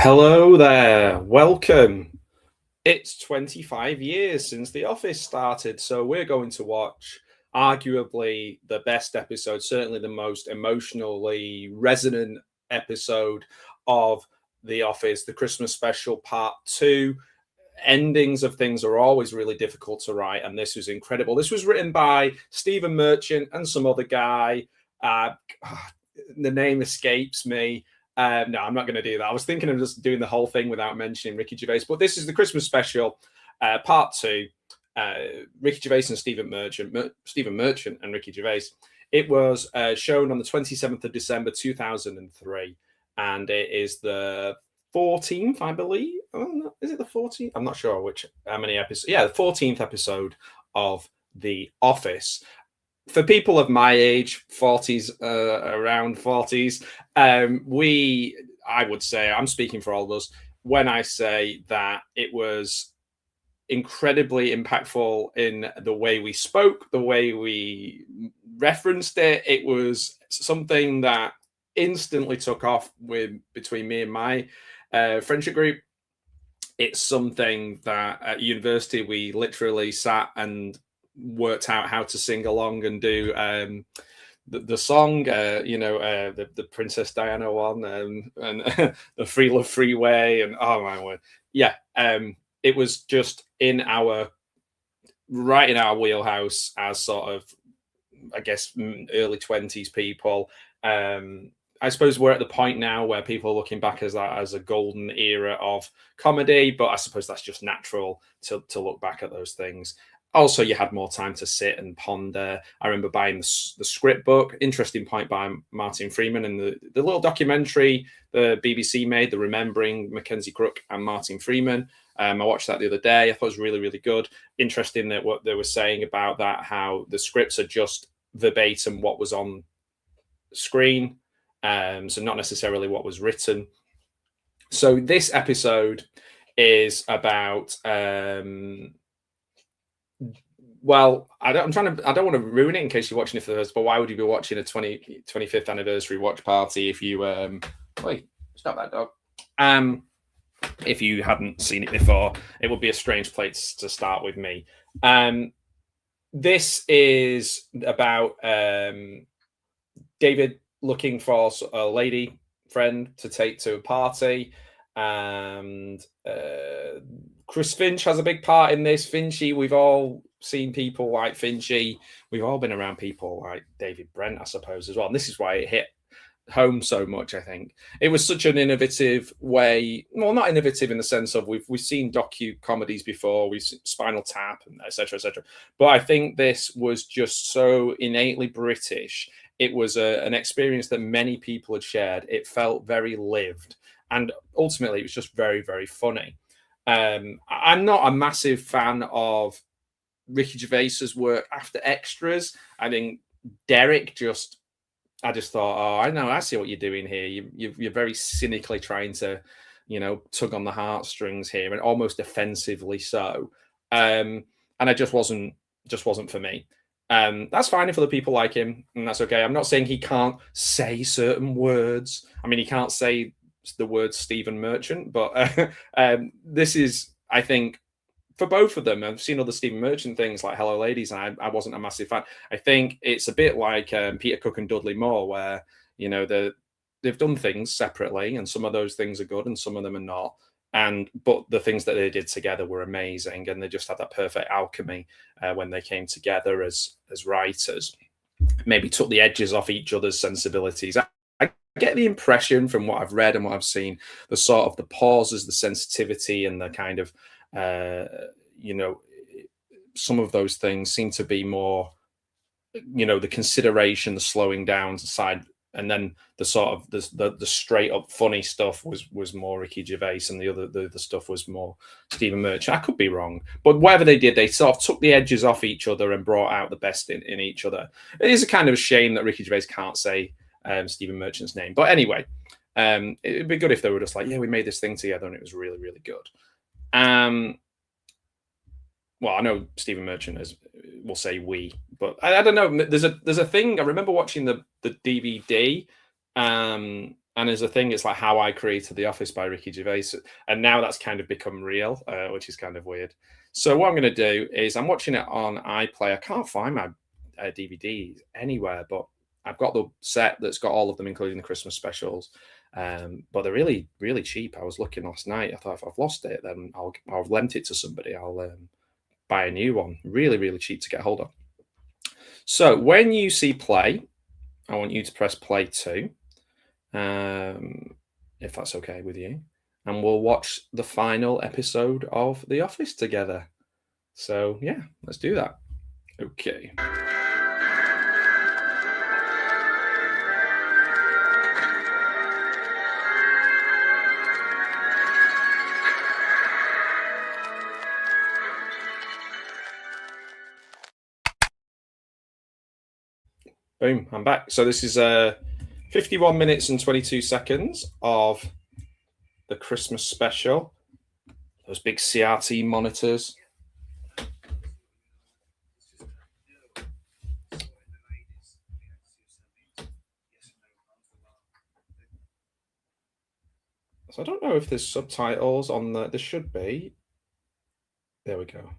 Hello there, welcome. It's 25 years since The Office started, so we're going to watch arguably the best episode, certainly the most emotionally resonant episode of The Office, the Christmas special part two. Endings of things are always really difficult to write, and this was incredible. This was written by Stephen Merchant and some other guy. Uh, the name escapes me. No, I'm not going to do that. I was thinking of just doing the whole thing without mentioning Ricky Gervais, but this is the Christmas special, part two. Ricky Gervais and Stephen Merchant and Ricky Gervais. It was shown on the 27th of December 2003, and it is the 14th, I believe. Oh, no, is it the 14th? I'm not sure how many episodes. Yeah, the 14th episode of The Office. For people of my age, 40s, around 40s, I would say, I'm speaking for all of us when I say that it was incredibly impactful in the way we spoke, the way we referenced it. It was something that instantly took off between me and my friendship group. It's something that at university we literally sat and worked out how to sing along and do the song, the Princess Diana one, and the Free Love Freeway, and oh my word, yeah, it was just right in our wheelhouse as sort of, I guess, early 20s people. I suppose we're at the point now where people are looking back as a golden era of comedy, but I suppose that's just natural to look back at those things. Also, you had more time to sit and ponder. I remember buying the script book. Interesting point by Martin Freeman, and the little documentary the BBC made, the Remembering Mackenzie Crook and Martin Freeman. I watched that the other day. I thought it was really, really good. Interesting that what they were saying about that, how the scripts are just verbatim what was on screen, so not necessarily what was written. So this episode is about well, I don't want to ruin it in case you're watching it first, but why would you be watching a 25th anniversary watch party if you wait, stop that dog. If you hadn't seen it before, it would be a strange place to start with me. This is about David looking for a lady friend to take to a party, and Chris Finch has a big part in this. Finchy, we've all seen people like Finchy. We've all been around people like David Brent, I suppose, as well. And this is why it hit home so much. I think it was such an innovative way. Well, not innovative in the sense of we've seen docu comedies before. We've seen Spinal Tap and etc. etc. But I think this was just so innately British. It was an experience that many people had shared. It felt very lived, and ultimately, it was just very, very funny. I'm not a massive fan of Ricky Gervais's work after Extras. I think Derek I just thought, oh, I know, I see what you're doing here. You're very cynically trying to, tug on the heartstrings here, and almost offensively so. And it just wasn't for me. That's fine if other people like him, and that's okay. I'm not saying he can't say certain words. I mean, he can't say the word Stephen Merchant, but this is, I think, for both of them. I've seen other Stephen Merchant things like Hello Ladies, and I wasn't a massive fan. I think it's a bit like Peter Cook and Dudley Moore, where they've done things separately, and some of those things are good, and some of them are not. But the things that they did together were amazing, and they just had that perfect alchemy when they came together as writers. Maybe took the edges off each other's sensibilities. I get the impression from what I've read and what I've seen, the sort of the pauses, the sensitivity, and the kind of some of those things seem to be more, the consideration, the slowing down side, and then the sort of the straight up funny stuff was more Ricky Gervais, and the other stuff was more Stephen Merchant. I could be wrong, but whatever they did, they sort of took the edges off each other and brought out the best in each other. It is a kind of a shame that Ricky Gervais can't say Stephen Merchant's name, but anyway, it'd be good if they were just like, yeah, we made this thing together and it was really, really good. Well, I know Stephen Merchant will say we, but I don't know. There's a thing. I remember watching the DVD, and And as a thing, it's like How I Created the Office by Ricky Gervais, and now that's kind of become real, which is kind of weird. So what I'm going to do is I'm watching it on iPlayer. I can't find my DVDs anywhere, but I've got the set that's got all of them, including the Christmas specials. But they're really, really cheap. I was looking last night. I thought if I've lost it, then I'll lend it to somebody. I'll buy a new one. Really, really cheap to get hold of. So when you see play, I want you to press play 2, if that's okay with you, and we'll watch the final episode of The Office together. So yeah, let's do that. Okay. Boom, I'm back. So this is 51 minutes and 22 seconds of the Christmas special. Those big CRT monitors. So I don't know if there's subtitles on the. There should be. There we go.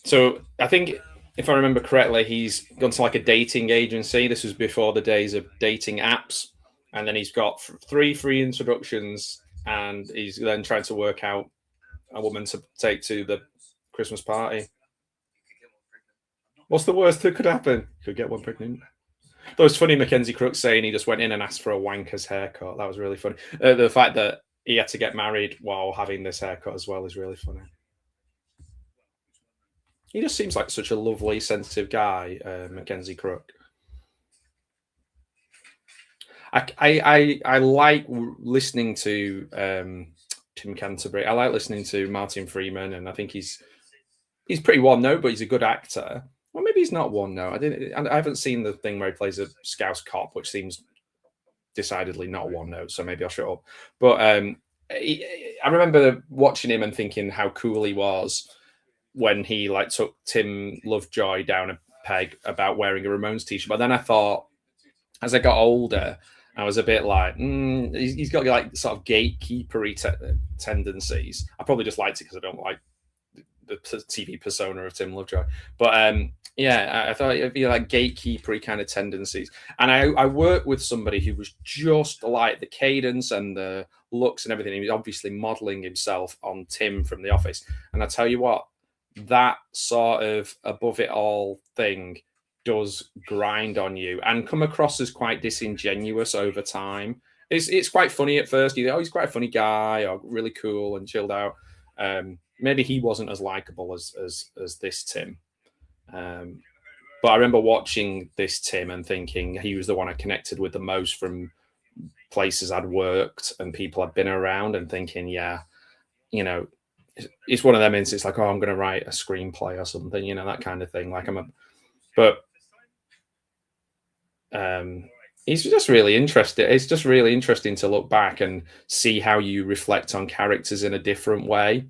So I think, if I remember correctly, he's gone to like a dating agency. This was before the days of dating apps, and then he's got 3 free introductions, and he's then trying to work out a woman to take to the Christmas party. What's the worst that could happen? Could get one pregnant. That was funny. Mackenzie Crooks saying he just went in and asked for a wanker's haircut. That was really funny. The fact that he had to get married while having this haircut as well is really funny. He just seems like such a lovely, sensitive guy, Mackenzie Crook. I like listening to Tim Canterbury. I like listening to Martin Freeman, and I think he's pretty one note, but he's a good actor. Well, maybe he's not one note. I haven't seen the thing where he plays a Scouse cop, which seems decidedly not one note. So maybe I'll shut up. But I remember watching him and thinking how cool he was when he like took Tim Lovejoy down a peg about wearing a Ramones t-shirt. But then I thought, as I got older, I was a bit like, he's got like sort of gatekeepery tendencies. I probably just liked it because I don't like the TV persona of Tim Lovejoy. But yeah, I thought it'd be like gatekeepery kind of tendencies. And I worked with somebody who was just like the cadence and the looks and everything. He was obviously modeling himself on Tim from The Office. And I tell you what, that sort of above it all thing does grind on you and come across as quite disingenuous over time. It's quite funny at first. You know, he's quite a funny guy, or really cool and chilled out. Maybe he wasn't as likable as this Tim. But I remember watching this Tim and thinking he was the one I connected with the most from places I'd worked and people I'd been around, and thinking, yeah, you know, it's one of them instances like, oh, I'm going to write a screenplay or something, you know, that kind of thing. Like it's just really interesting. It's just really interesting to look back and see how you reflect on characters in a different way.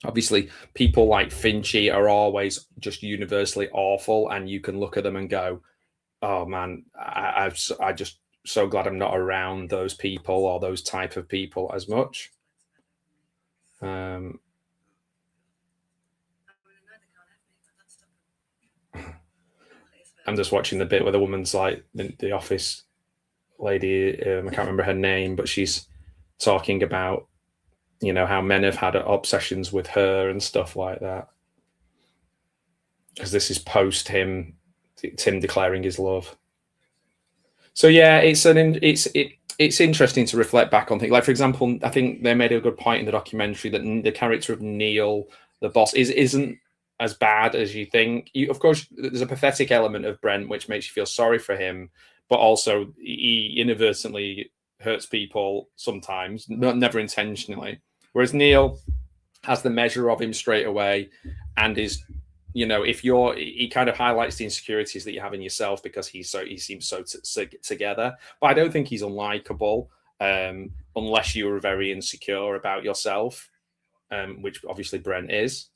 Obviously, people like Finchy are always just universally awful, and you can look at them and go, "Oh man, I just so glad I'm not around those people or those type of people as much." I'm just watching the bit where the woman's like the office lady. I can't remember her name, but she's talking about, you know, how men have had obsessions with her and stuff like that. Because this is post Tim declaring his love. So yeah, it's interesting to reflect back on things. Like, for example, I think they made a good point in the documentary that the character of Neil, the boss, isn't as bad as you think. Of course, there's a pathetic element of Brent which makes you feel sorry for him, but also he inadvertently hurts people sometimes, never intentionally. Whereas Neil has the measure of him straight away, and is, you know, he kind of highlights the insecurities that you have in yourself because he seems so together. But I don't think he's unlikable, unless you are very insecure about yourself, which obviously Brent is.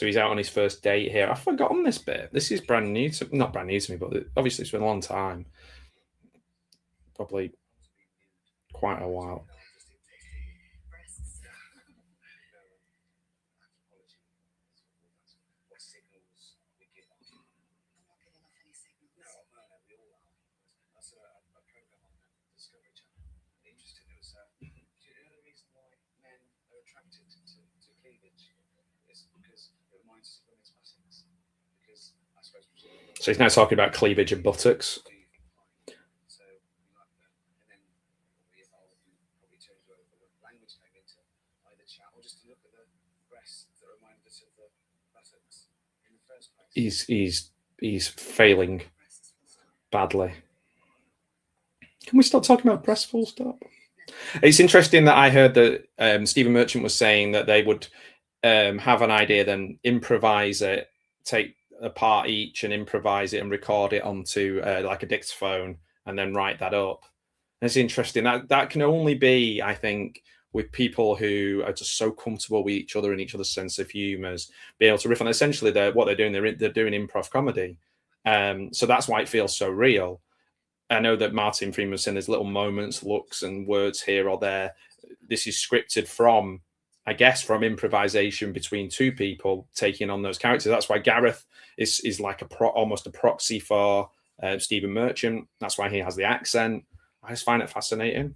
So he's out on his first date here. I've forgotten this bit. This is brand new to not brand new to me, but obviously it's been a long time. Probably quite a while. So he's now talking about cleavage and buttocks. He's failing badly. Can we start talking about breasts full stop? It's interesting that I heard that Stephen Merchant was saying that they would have an idea, then improvise it, take a part each and improvise it and record it onto like a dictaphone and then write that up. And it's interesting that can only be, I think, with people who are just so comfortable with each other and each other's sense of humours, being able to riff on. Essentially, what they're doing, they're doing improv comedy, so that's why it feels so real. I know that Martin Freeman was saying there's little moments, looks, and words here or there. This is scripted from, I guess, from improvisation between two people taking on those characters. That's why Gareth is like almost a proxy for Stephen Merchant. That's why he has the accent. I just find it fascinating.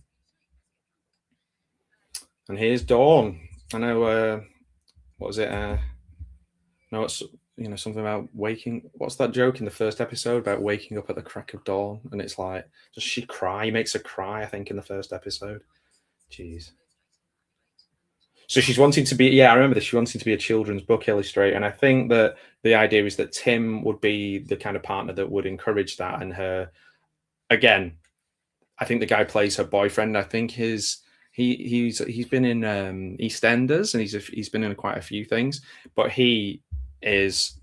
And here's Dawn. I know. What was it? No, it's something about waking. What's that joke in the first episode about waking up at the crack of dawn? And it's like, does she cry? He makes her cry, I think, in the first episode. Jeez. So she's wanting to be. Yeah, I remember this. She wanting to be a children's book illustrator, and I think that the idea is that Tim would be the kind of partner that would encourage that. And her, again, I think the guy plays her boyfriend. I think he's been in EastEnders, and he's been in quite a few things, but he is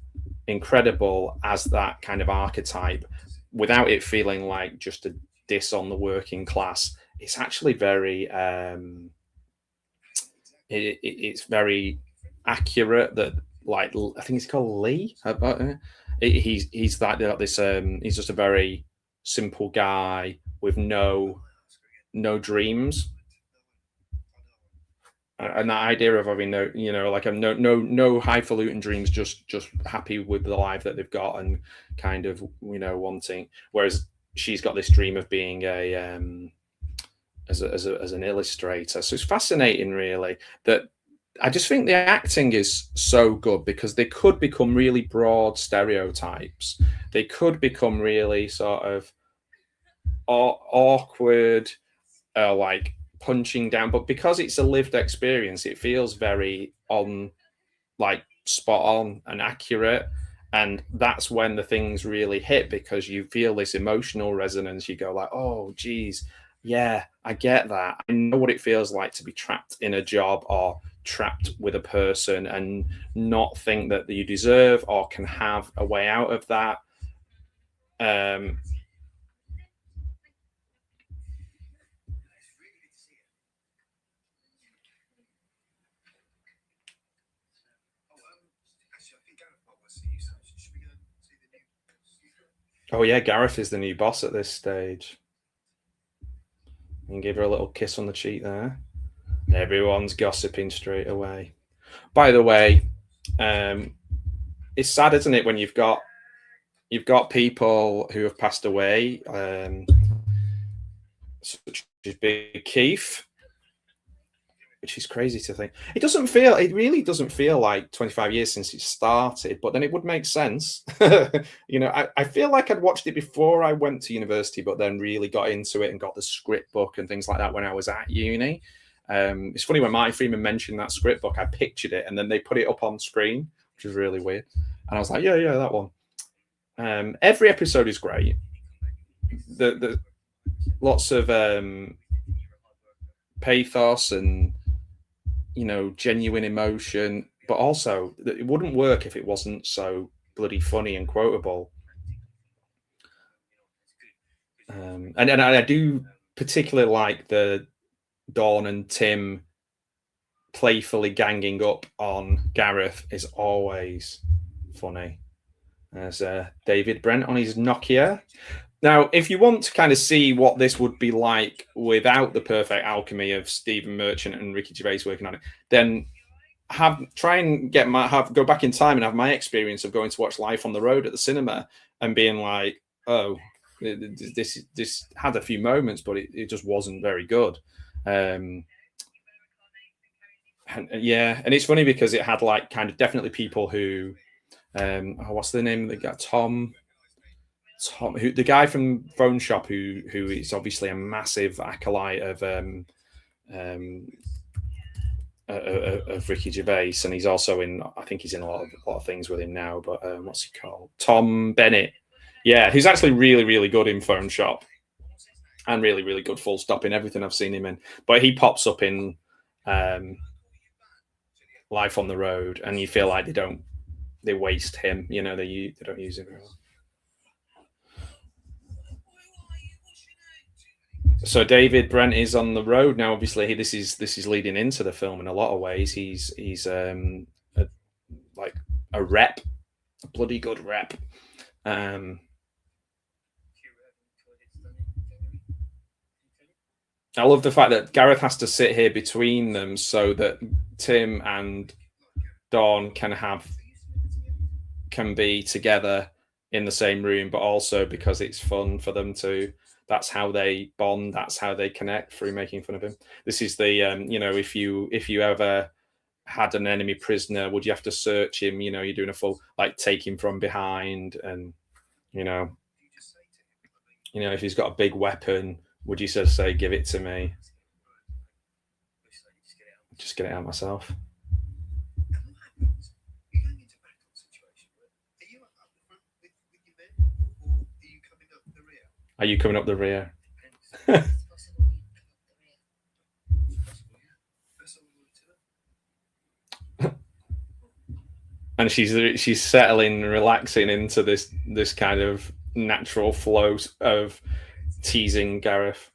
incredible as that kind of archetype without it feeling like just a diss on the working class. It's actually very it's very accurate that, like, I think it's called Lee. He's like this he's just a very simple guy with no dreams, and that idea of having no highfalutin dreams, just happy with the life that they've got and kind of wanting. Whereas she's got this dream of being a as an illustrator. So it's fascinating, really, that I just think the acting is so good because they could become really broad stereotypes. They could become really sort of awkward, like punching down, but because it's a lived experience, it feels very like spot on and accurate. And that's when the things really hit, because you feel this emotional resonance. You go like, oh geez, yeah, I get that. I know what it feels like to be trapped in a job or trapped with a person and not think that you deserve or can have a way out of that. Oh yeah, Gareth is the new boss at this stage. And give her a little kiss on the cheek there. Everyone's gossiping straight away. By the way, it's sad, isn't it, when you've got people who have passed away, such as Big Keith, which is crazy to think. It really doesn't feel like 25 years since it started, but then it would make sense. I feel like I'd watched it before I went to university, but then really got into it and got the script book and things like that when I was at uni. It's funny, when Martin Freeman mentioned that script book, I pictured it and then they put it up on screen, which was really weird. And I was like, yeah, that one. Every episode is great. The lots of pathos and genuine emotion, but also it wouldn't work if it wasn't so bloody funny and quotable. And I do particularly like the Dawn and Tim playfully ganging up on Gareth is always funny. There's David Brent on his Nokia. Now, if you want to kind of see what this would be like without the perfect alchemy of Stephen Merchant and Ricky Gervais working on it, then try and go back in time and have my experience of going to watch Life on the Road at the cinema and being like, oh, this had a few moments, but it just wasn't very good. And it's funny because it had like kind of definitely people who, what's the name of the guy? Tom, who the guy from Phone Shop, who is obviously a massive acolyte of Ricky Gervais, and he's also I think he's in a lot of things with him now. But what's he called? Tom Bennett. Yeah, he's actually really, really good in Phone Shop, and really, really good full stop in everything I've seen him in. But he pops up in Life on the Road, and you feel like they waste him. You know, they don't use him very well. So David Brent is on the road now. Obviously, this is leading into the film in a lot of ways. He's like a rep, a bloody good rep. I love the fact that Gareth has to sit here between them so that Tim and Dawn can be together in the same room, but also because it's fun for them to. That's how they bond. That's how they connect through making fun of him. This is the if you ever had an enemy prisoner, would you have to search him? You know, you're doing a full like take him from behind, and if he's got a big weapon, would you just say, "Give it to me"? Just get it out myself. Are you coming up the rear? And she's settling, relaxing into this kind of natural flow of teasing Gareth.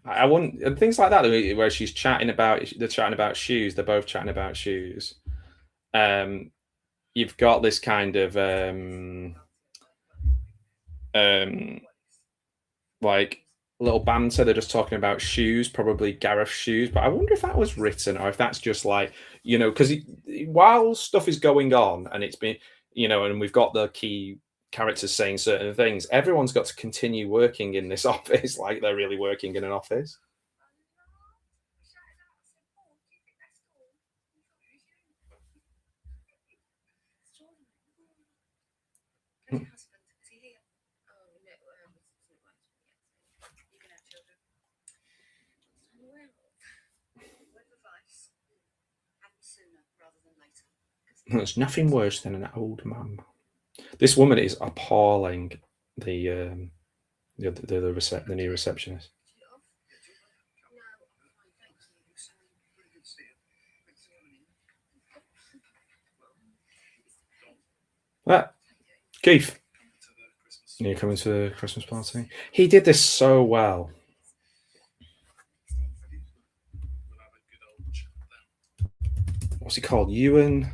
I want and things like that where they're chatting about shoes. They're both chatting about shoes. You've got this kind of like little banter. They're just talking about shoes, probably Gareth's shoes. But I wonder if that was written or if that's just like, because while stuff is going on and it's been, and we've got the key characters saying certain things, everyone's got to continue working in this office like they're really working in an office. There's nothing worse than an old mum. This woman is appalling. The new receptionist. Keith, you're coming to the Christmas party. He did this so well. What's he called? Ewan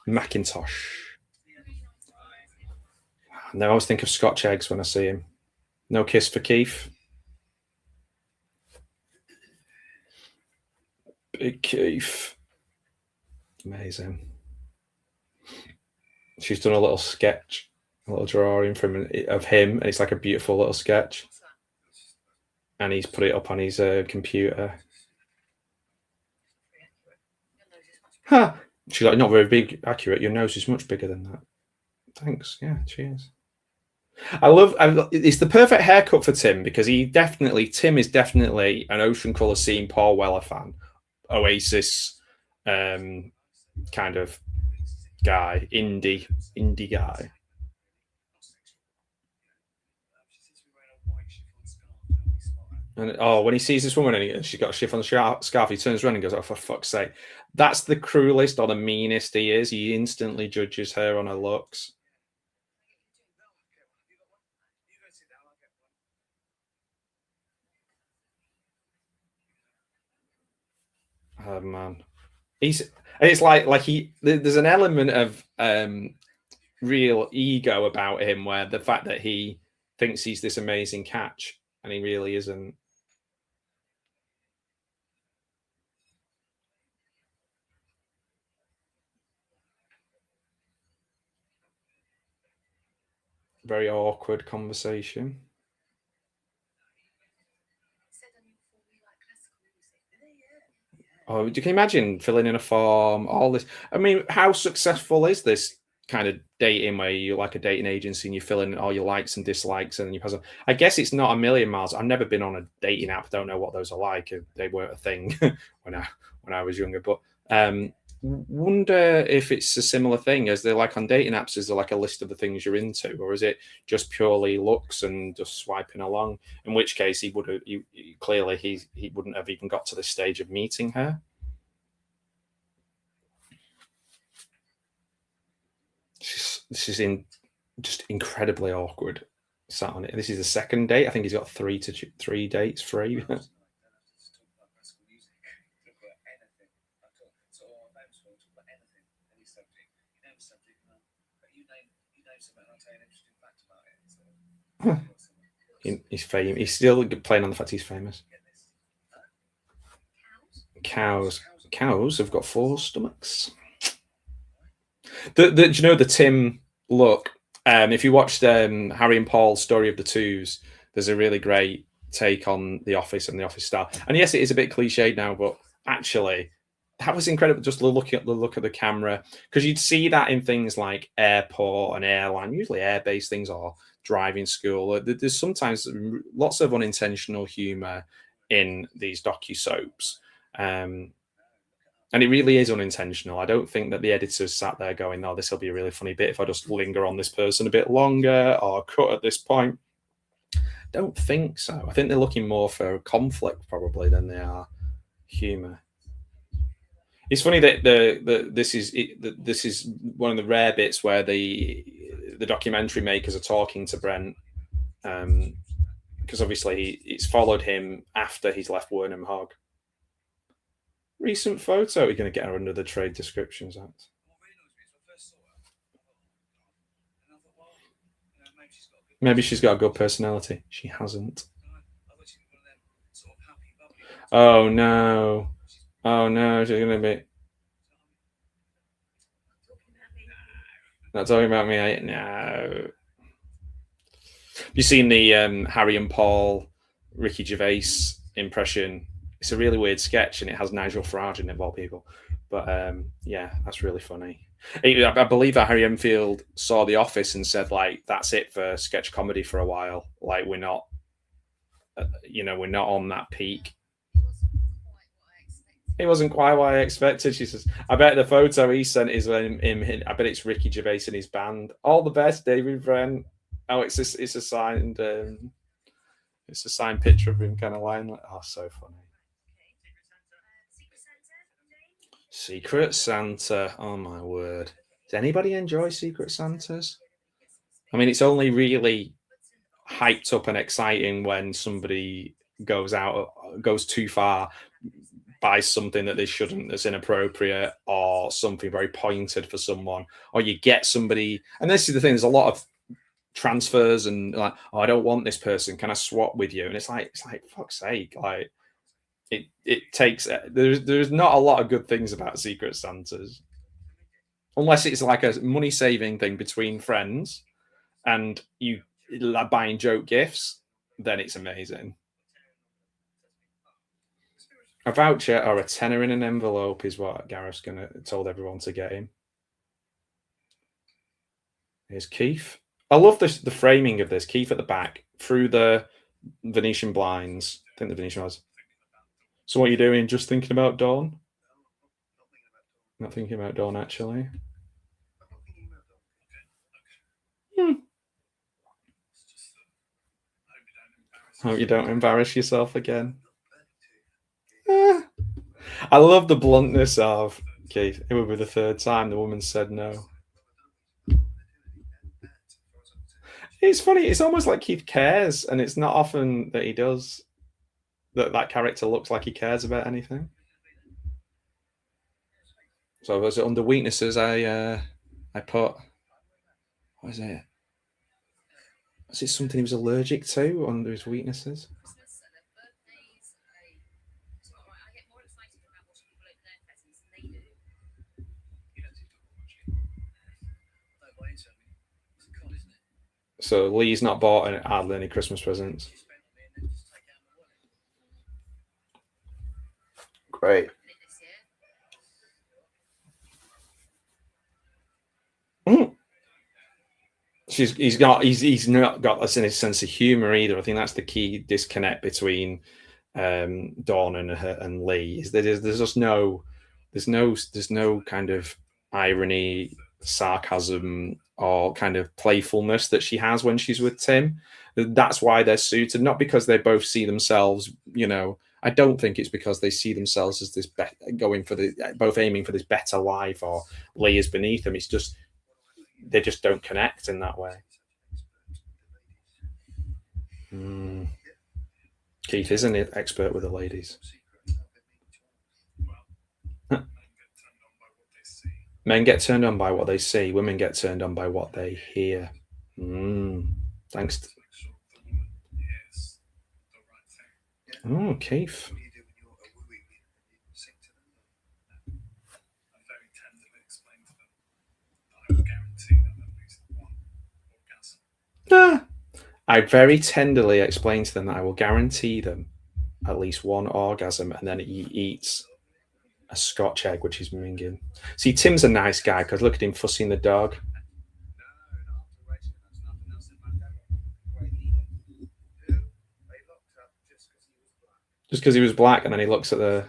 McIntosh. And I always think of Scotch eggs when I see him. No kiss for Keith. Big Keith. Amazing. She's done a little sketch, a little drawing of him, and it's like a beautiful little sketch. And he's put it up on his computer. Huh. She's like, not very big, accurate. Your nose is much bigger than that. Thanks. Yeah, cheers. It's the perfect haircut for Tim because Tim is definitely an Ocean Colour Scene Paul Weller fan, Oasis kind of guy, indie guy. And when he sees this woman and she's got a shift on the scarf, he turns around and goes, "Oh, for fuck's sake!" That's the cruelest or the meanest he is. He instantly judges her on her looks. Oh man, it's like there's an element of real ego about him, where the fact that he thinks he's this amazing catch and he really isn't. Very awkward conversation. Oh, you can imagine filling in a form, all this. I mean, how successful is this kind of dating where you like a dating agency and you fill in all your likes and dislikes and then you pass on? I guess it's not a million miles. I've never been on a dating app. Don't know what those are like. They weren't a thing when I was younger. But wonder if it's a similar thing as they're like on dating apps. Is there like a list of the things you're into, or is it just purely looks and just swiping along? In which case, he would have. Clearly, he wouldn't have even got to the stage of meeting her. This is just incredibly awkward. Sat on it. This is the second date. I think he's got three dates free. He's famous. He's still playing on the fact he's famous. Cows have got four stomachs. Do you know the Tim look? If you watched Harry and Paul's Story of the Twos, there's a really great take on The Office and the Office star. And yes, it is a bit cliched now, but actually, that was incredible. Just looking at the look of the camera, because you'd see that in things like airport and airline, usually air-based things, or driving school. There's sometimes lots of unintentional humour in these docu-soaps. And it really is unintentional. I don't think that the editors sat there going, "Oh, this will be a really funny bit if I just linger on this person a bit longer or cut at this point." Don't think so. I think they're looking more for conflict probably than they are humour. It's funny that this is one of the rare bits where the documentary makers are talking to Brent, because obviously it's followed him after he's left Wernham Hogg. Recent photo. You're going to get her under the Trade Descriptions Act. Maybe she's got a good personality. She hasn't. Oh no. Oh no, she's going to be. Not talking about me. No. Have you seen the Harry and Paul Ricky Gervais impression? It's a really weird sketch, and it has Nigel Farage in it, of all people. But yeah, that's really funny. I believe that Harry Enfield saw The Office and said, like, that's it for sketch comedy for a while. Like, we're not, we're not on that peak. It wasn't quite what I expected. She says, "I bet the photo he sent is him. I bet it's Ricky Gervais and his band. All the best, David Brent." Oh, it's a signed picture of him, kind of lying like, oh, so funny. Secret Santa. Oh my word. Does anybody enjoy Secret Santas? I mean, it's only really hyped up and exciting when somebody goes too far, buys something that they shouldn't, that's inappropriate, or something very pointed for someone, or you get somebody. And this is the thing: there's a lot of transfers and like, "Oh, I don't want this person. Can I swap with you?" And it's like fuck's sake, like. It takes there's not a lot of good things about Secret Santas, unless it's like a money saving thing between friends and you buying joke gifts, then it's amazing. A voucher or a tenner in an envelope is what Gareth's told everyone to get him. Here's Keith. I love the framing of this. Keith at the back through the Venetian blinds. I think the Venetian was. So what are you doing? Just thinking about Dawn? Not thinking about Dawn, actually. Hope you don't embarrass yourself again. I love the bluntness of Keith. It would be the third time the woman said no. It's funny. It's almost like Keith cares, and it's not often that he does. That character looks like he cares about anything. So was it under weaknesses? I put, what is it? Was it something he was allergic to under his weaknesses? So Lee's not bought hardly any Christmas presents. Great. Mm. He's not got a sense of humor either. I think that's the key disconnect between Dawn and Lee. Is that there's just no kind of irony, sarcasm, or kind of playfulness that she has when she's with Tim. That's why they're suited, not because they both see themselves. I don't think it's because they see themselves as this going for both aiming for this better life, or Lee is beneath them. It's just they just don't connect in that way. Keith is an expert with the ladies. Men get turned on by what they see. Women get turned on by what they hear. Thanks. Oh, Keith. I very tenderly explain to them that I will guarantee them at least one orgasm, and then he eats a Scotch egg, which is minging. See, Tim's a nice guy because look at him fussing the dog. Just because he was black, and then he looks at the.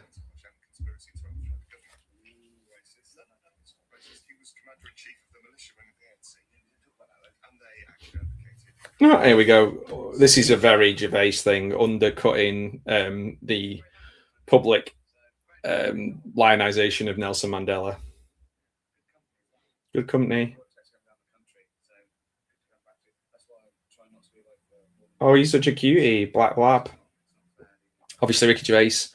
Oh, here we go. This is a very Gervais thing, undercutting the public lionization of Nelson Mandela. Good company. Oh, he's such a cutie, black lab. Obviously, Ricky Gervais.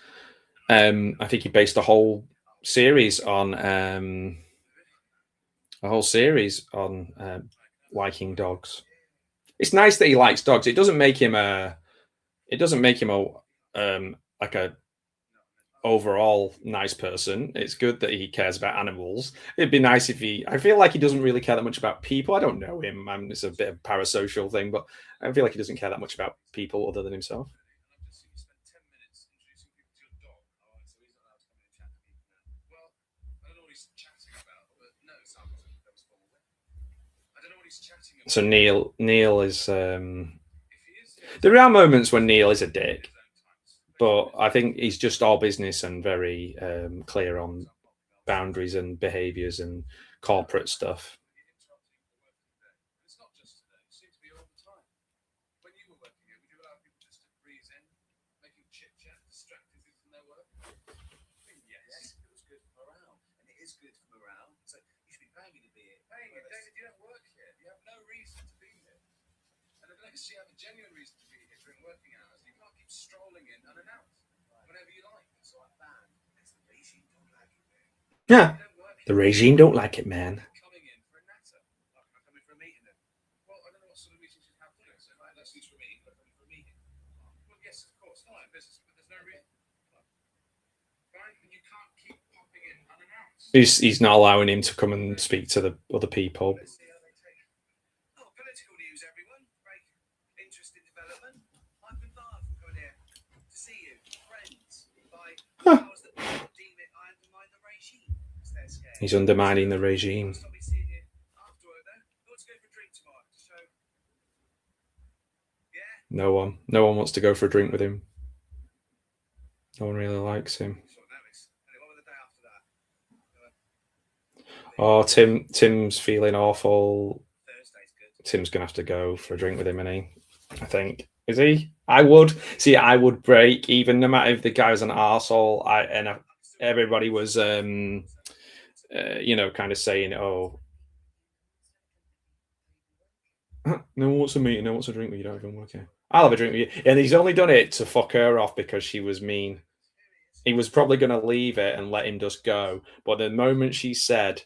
I think he based a whole series on liking dogs. It's nice that he likes dogs. It doesn't make him a like a overall nice person. It's good that he cares about animals. It'd be nice if I feel like he doesn't really care that much about people. I don't know him. It's a bit of a parasocial thing, but I feel like he doesn't care that much about people other than himself. So Neil is. There are moments when Neil is a dick, but I think he's just all business and very clear on boundaries and behaviours and corporate stuff. Yeah, the regime don't like it, man. He's not allowing him to come and speak to the other people. Huh. He's undermining the regime. No one wants to go for a drink with him. No one really likes him. Oh, Tim's feeling awful. Tim's gonna have to go for a drink with him, isn't he? I think. Is he? I would break, even no matter if the guy was an arsehole. Everybody was kind of saying, oh, no one wants a meeting, no one wants a drink with you, don't even work here. I'll have a drink with you. And he's only done it to fuck her off because she was mean. he was probably going to leave it and let him just go. But the moment she said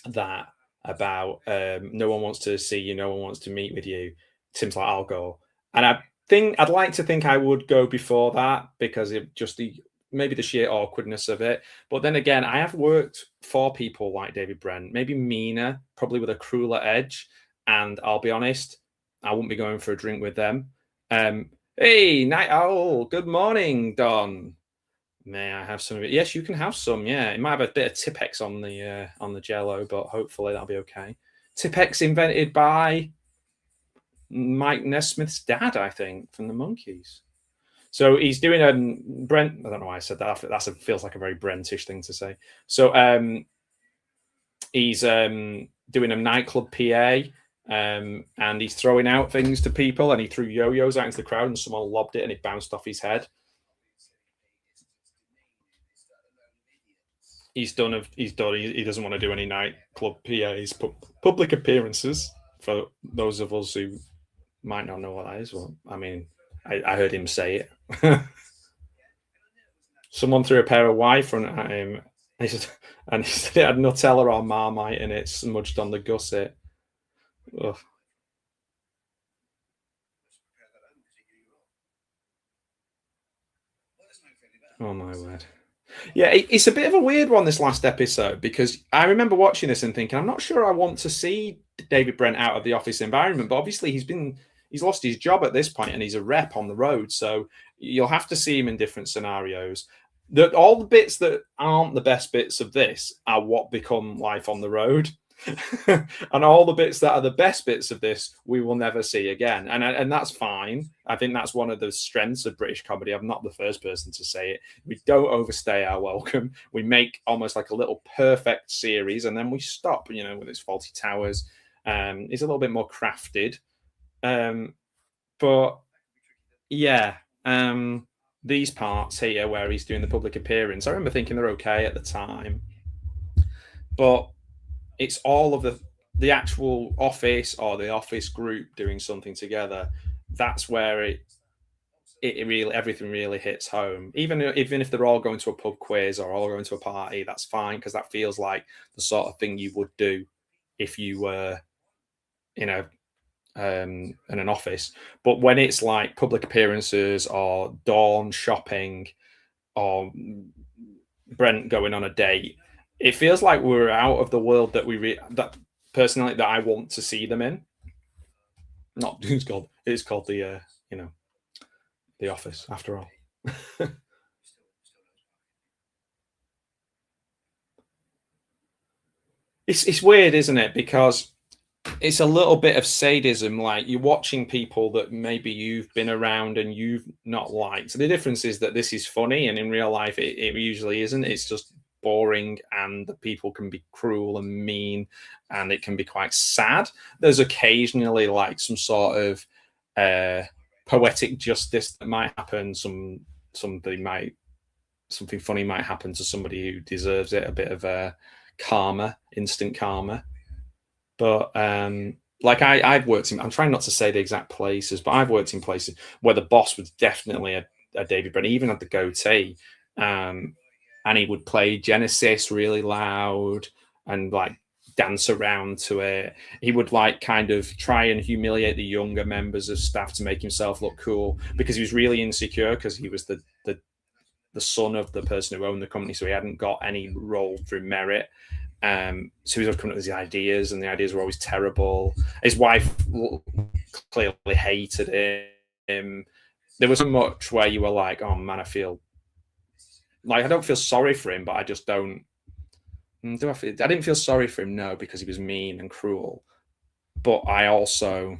that about no one wants to see you, no one wants to meet with you, Tim's like, I'll go. And I think I'd like to think I would go before that because it just maybe the sheer awkwardness of it. But then again, I have worked for people like David Brent, maybe meaner, probably with a crueler edge. And I'll be honest, I wouldn't be going for a drink with them. Hey, Night Owl, good morning, Don. May I have some of it? Yes, you can have some. Yeah, it might have a bit of Tipex on the Jello, but hopefully that'll be okay. Tipex invented by Mike Nesmith's dad, I think, from the Monkees. So he's doing a Brent. I don't know why I said that. That feels like a very Brentish thing to say. So he's doing a nightclub PA, and he's throwing out things to people, and he threw yo-yos out into the crowd, and someone lobbed it, and it bounced off his head. He doesn't want to do any nightclub PAs, public appearances. For those of us who might not know what that is, well, I mean, I heard him say it. Someone threw a pair of Y-front at him, and he said it had Nutella or Marmite in it, smudged on the gusset. Ugh. Oh my word. Yeah, it's a bit of a weird one, this last episode, because I remember watching this and thinking, I'm not sure I want to see David Brent out of the office environment, but obviously he's lost his job at this point and he's a rep on the road, so you'll have to see him in different scenarios. All the bits that aren't the best bits of this are what become life on the road. And all the bits that are the best bits of this we will never see again, and that's fine. I think that's one of the strengths of British comedy. I'm not the first person to say it. We don't overstay our welcome. We make almost like a little perfect series and then we stop, with its Faulty Towers. It's a little bit more crafted, but yeah, these parts here where he's doing the public appearance, I remember thinking they're okay at the time, but it's all of the actual office or the office group doing something together. That's where it really, everything really hits home. Even if they're all going to a pub quiz or all going to a party, that's fine, because that feels like the sort of thing you would do if you were in an office. But when it's like public appearances or Dawn shopping or Brent going on a date, it feels like we're out of the world that that personally that I want to see them in. Not it's called the the Office after all. It's weird, isn't it? Because it's a little bit of sadism. Like, you're watching people that maybe you've been around and you've not liked. So the difference is that this is funny, and in real life it usually isn't. It's just boring, and the people can be cruel and mean, and it can be quite sad. There's occasionally like some sort of poetic justice that might happen. Something funny might happen to somebody who deserves it. A bit of karma, instant karma. But like I've worked in, I'm trying not to say the exact places, but I've worked in places where the boss was definitely a David Brent. He even had the goatee, and he would play Genesis really loud and like dance around to it. He would like kind of try and humiliate the younger members of staff to make himself look cool, because he was really insecure, because he was the son of the person who owned the company, so he hadn't got any role through merit. So he was coming up with these ideas, and the ideas were always terrible. His wife clearly hated him. There was so much where you were like, oh man, I don't feel sorry for him, but I just don't. I didn't feel sorry for him, no, because he was mean and cruel. But I also,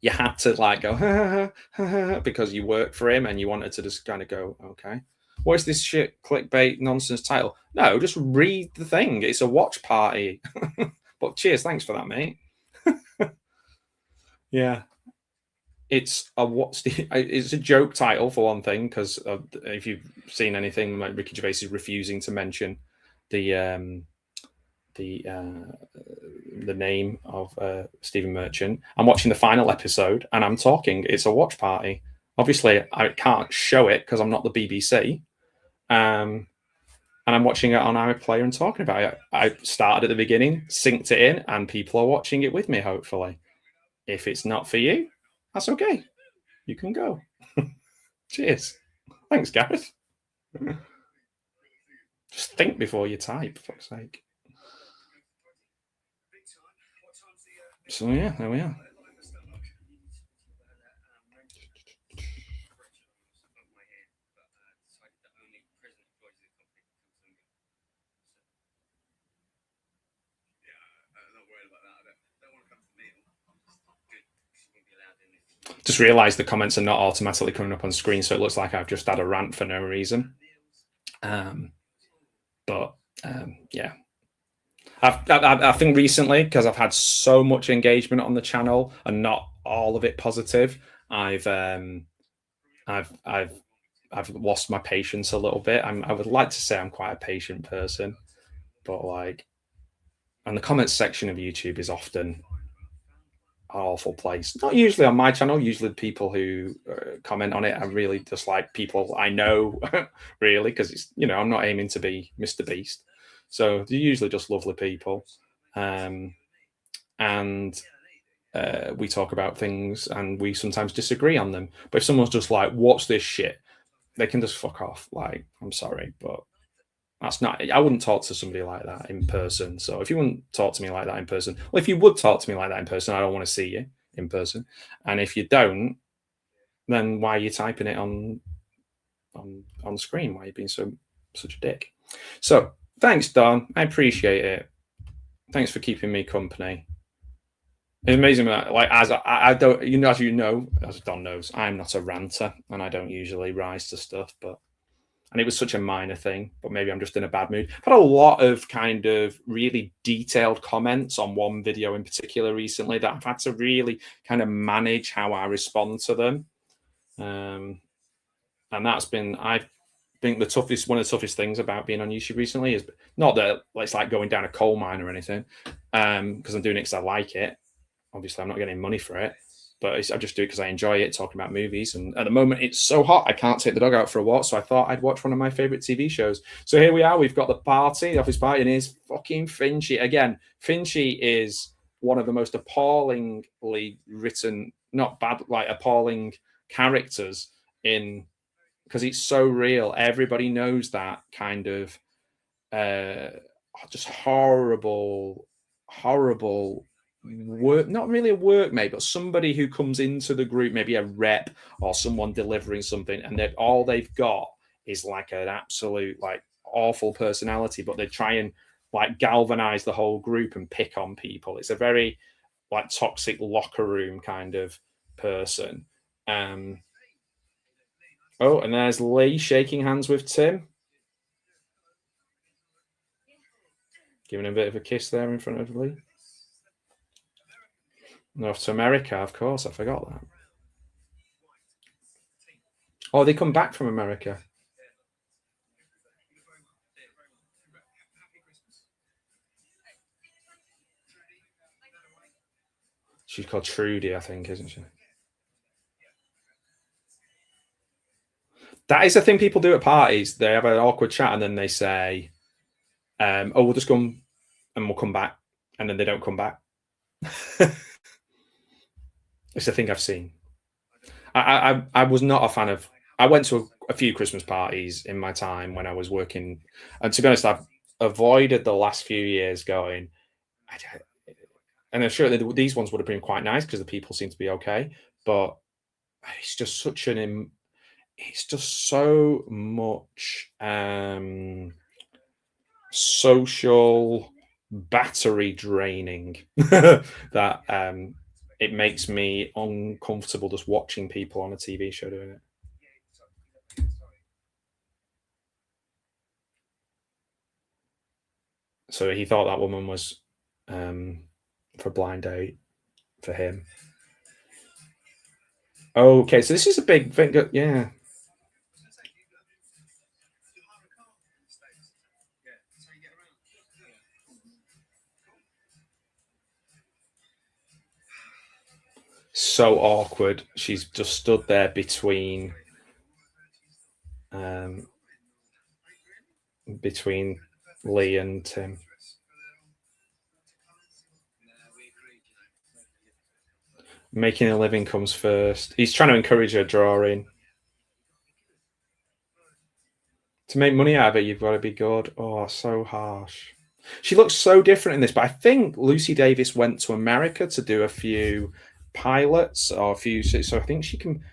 you had to like go, ha, ha, ha, because you worked for him and you wanted to just kind of go, okay, what is this shit clickbait nonsense title? No, just read the thing. It's a watch party. But cheers, thanks for that, mate. Yeah. It's a joke title for one thing, because if you've seen anything, like Ricky Gervais is refusing to mention the name of Stephen Merchant. I'm watching the final episode and I'm talking. It's a watch party. Obviously, I can't show it because I'm not the BBC. and I'm watching it on iPlayer and talking about it. I started at the beginning, synced it in, and people are watching it with me, hopefully. If it's not for you, that's okay. You can go. Cheers. Thanks, Gareth. Just think before you type, for fuck's sake. So, yeah, there we are. Just realised the comments are not automatically coming up on screen, so it looks like I've just had a rant for no reason. But yeah, I think recently, because I've had so much engagement on the channel and not all of it positive, I've lost my patience a little bit. I would like to say I'm quite a patient person, but like, and the comments section of YouTube is often an awful place. Not usually on my channel. Usually the people who comment on it are really just like people I know, really, because it's, you know, I'm not aiming to be Mr. Beast. So they're usually just lovely people. And we talk about things and we sometimes disagree on them. But if someone's just like, what's this shit? They can just fuck off. Like, I'm sorry, but that's not, I wouldn't talk to somebody like that in person. So if you wouldn't talk to me like that in person, well, if you would talk to me like that in person, I don't want to see you in person. And if you don't, then why are you typing it on screen? Why are you being such a dick? So thanks, Don. I appreciate it. Thanks for keeping me company. It's amazing that, like, as I don't, you know, as Don knows, I'm not a ranter and I don't usually rise to stuff, but, and it was such a minor thing, but maybe I'm just in a bad mood. I've had a lot of kind of really detailed comments on one video in particular recently that I've had to really kind of manage how I respond to them. And that's been, I think, one of the toughest things about being on YouTube recently is not that it's like going down a coal mine or anything, because I'm doing it because I like it. Obviously, I'm not getting money for it, but I just do it because I enjoy it, talking about movies. And at the moment, it's so hot, I can't take the dog out for a walk. So I thought I'd watch one of my favorite TV shows. So here we are. We've got the office party, and it's fucking Finchy. Again, Finchy is one of the most appallingly written, not bad, like appalling characters in, because it's so real. Everybody knows that kind of just horrible work, not really a workmate, but somebody who comes into the group, maybe a rep or someone delivering something, and that all they've got is like an absolute like awful personality, but they try and like galvanize the whole group and pick on people. It's a very like toxic locker room kind of person. Oh, and there's Lee shaking hands with Tim, giving him a bit of a kiss there in front of Lee. North to America, of course. I forgot that. Oh, they come back from America. She's called Trudy, I think, isn't she? That is the thing people do at parties. They have an awkward chat and then they say, oh, we'll just come and we'll come back. And then they don't come back. It's the thing I've seen. I was not a fan of, I went to a few Christmas parties in my time when I was working. And to be honest, I've avoided the last few years going, and I'm sure that these ones would have been quite nice because the people seem to be okay. But it's just such it's just so much social battery draining that it makes me uncomfortable just watching people on a TV show doing it. So he thought that woman was for blind date for him. Okay, so this is a big thing. Yeah. So awkward. She's just stood there between between Lee and Tim. Making a living comes first. He's trying to encourage her drawing. To make money out of it, you've got to be good. Oh, so harsh. She looks so different in this, but I think Lucy Davis went to America to do a few pilots or a few. So I think she can.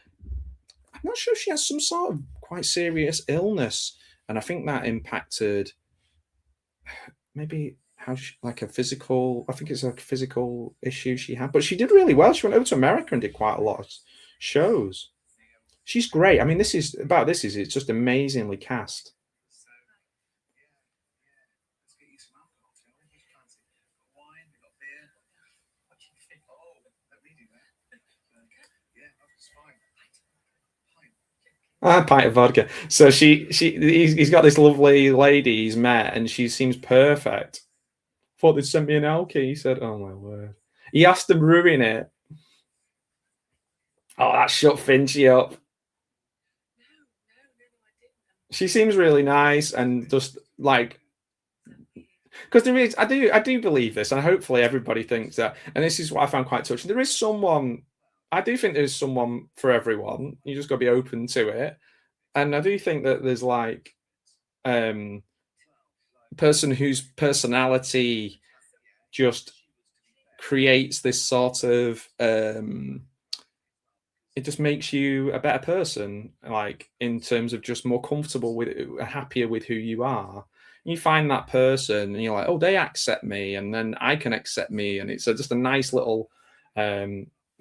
I'm not sure if she has some sort of quite serious illness, and I think that impacted maybe how she, like a physical. I think it's like a physical issue she had, but she did really well. She went over to America and did quite a lot of shows. She's great. I mean, this is it's just amazingly cast. A pint of vodka. So he's got this lovely lady he's met, and she seems perfect. Thought they'd sent me an alky. He said, "Oh my word." He asked them ruin it. Oh, that shut Finchy up. She seems really nice and just like because there is. I do believe this, and hopefully everybody thinks that. And this is what I found quite touching. There is someone. I do think there's someone for everyone. You just got to be open to it. And I do think that there's like person whose personality just creates this sort of it just makes you a better person, like in terms of just more comfortable with happier with who you are. You find that person and you're like, oh, they accept me, and then I can accept me, and it's just a nice little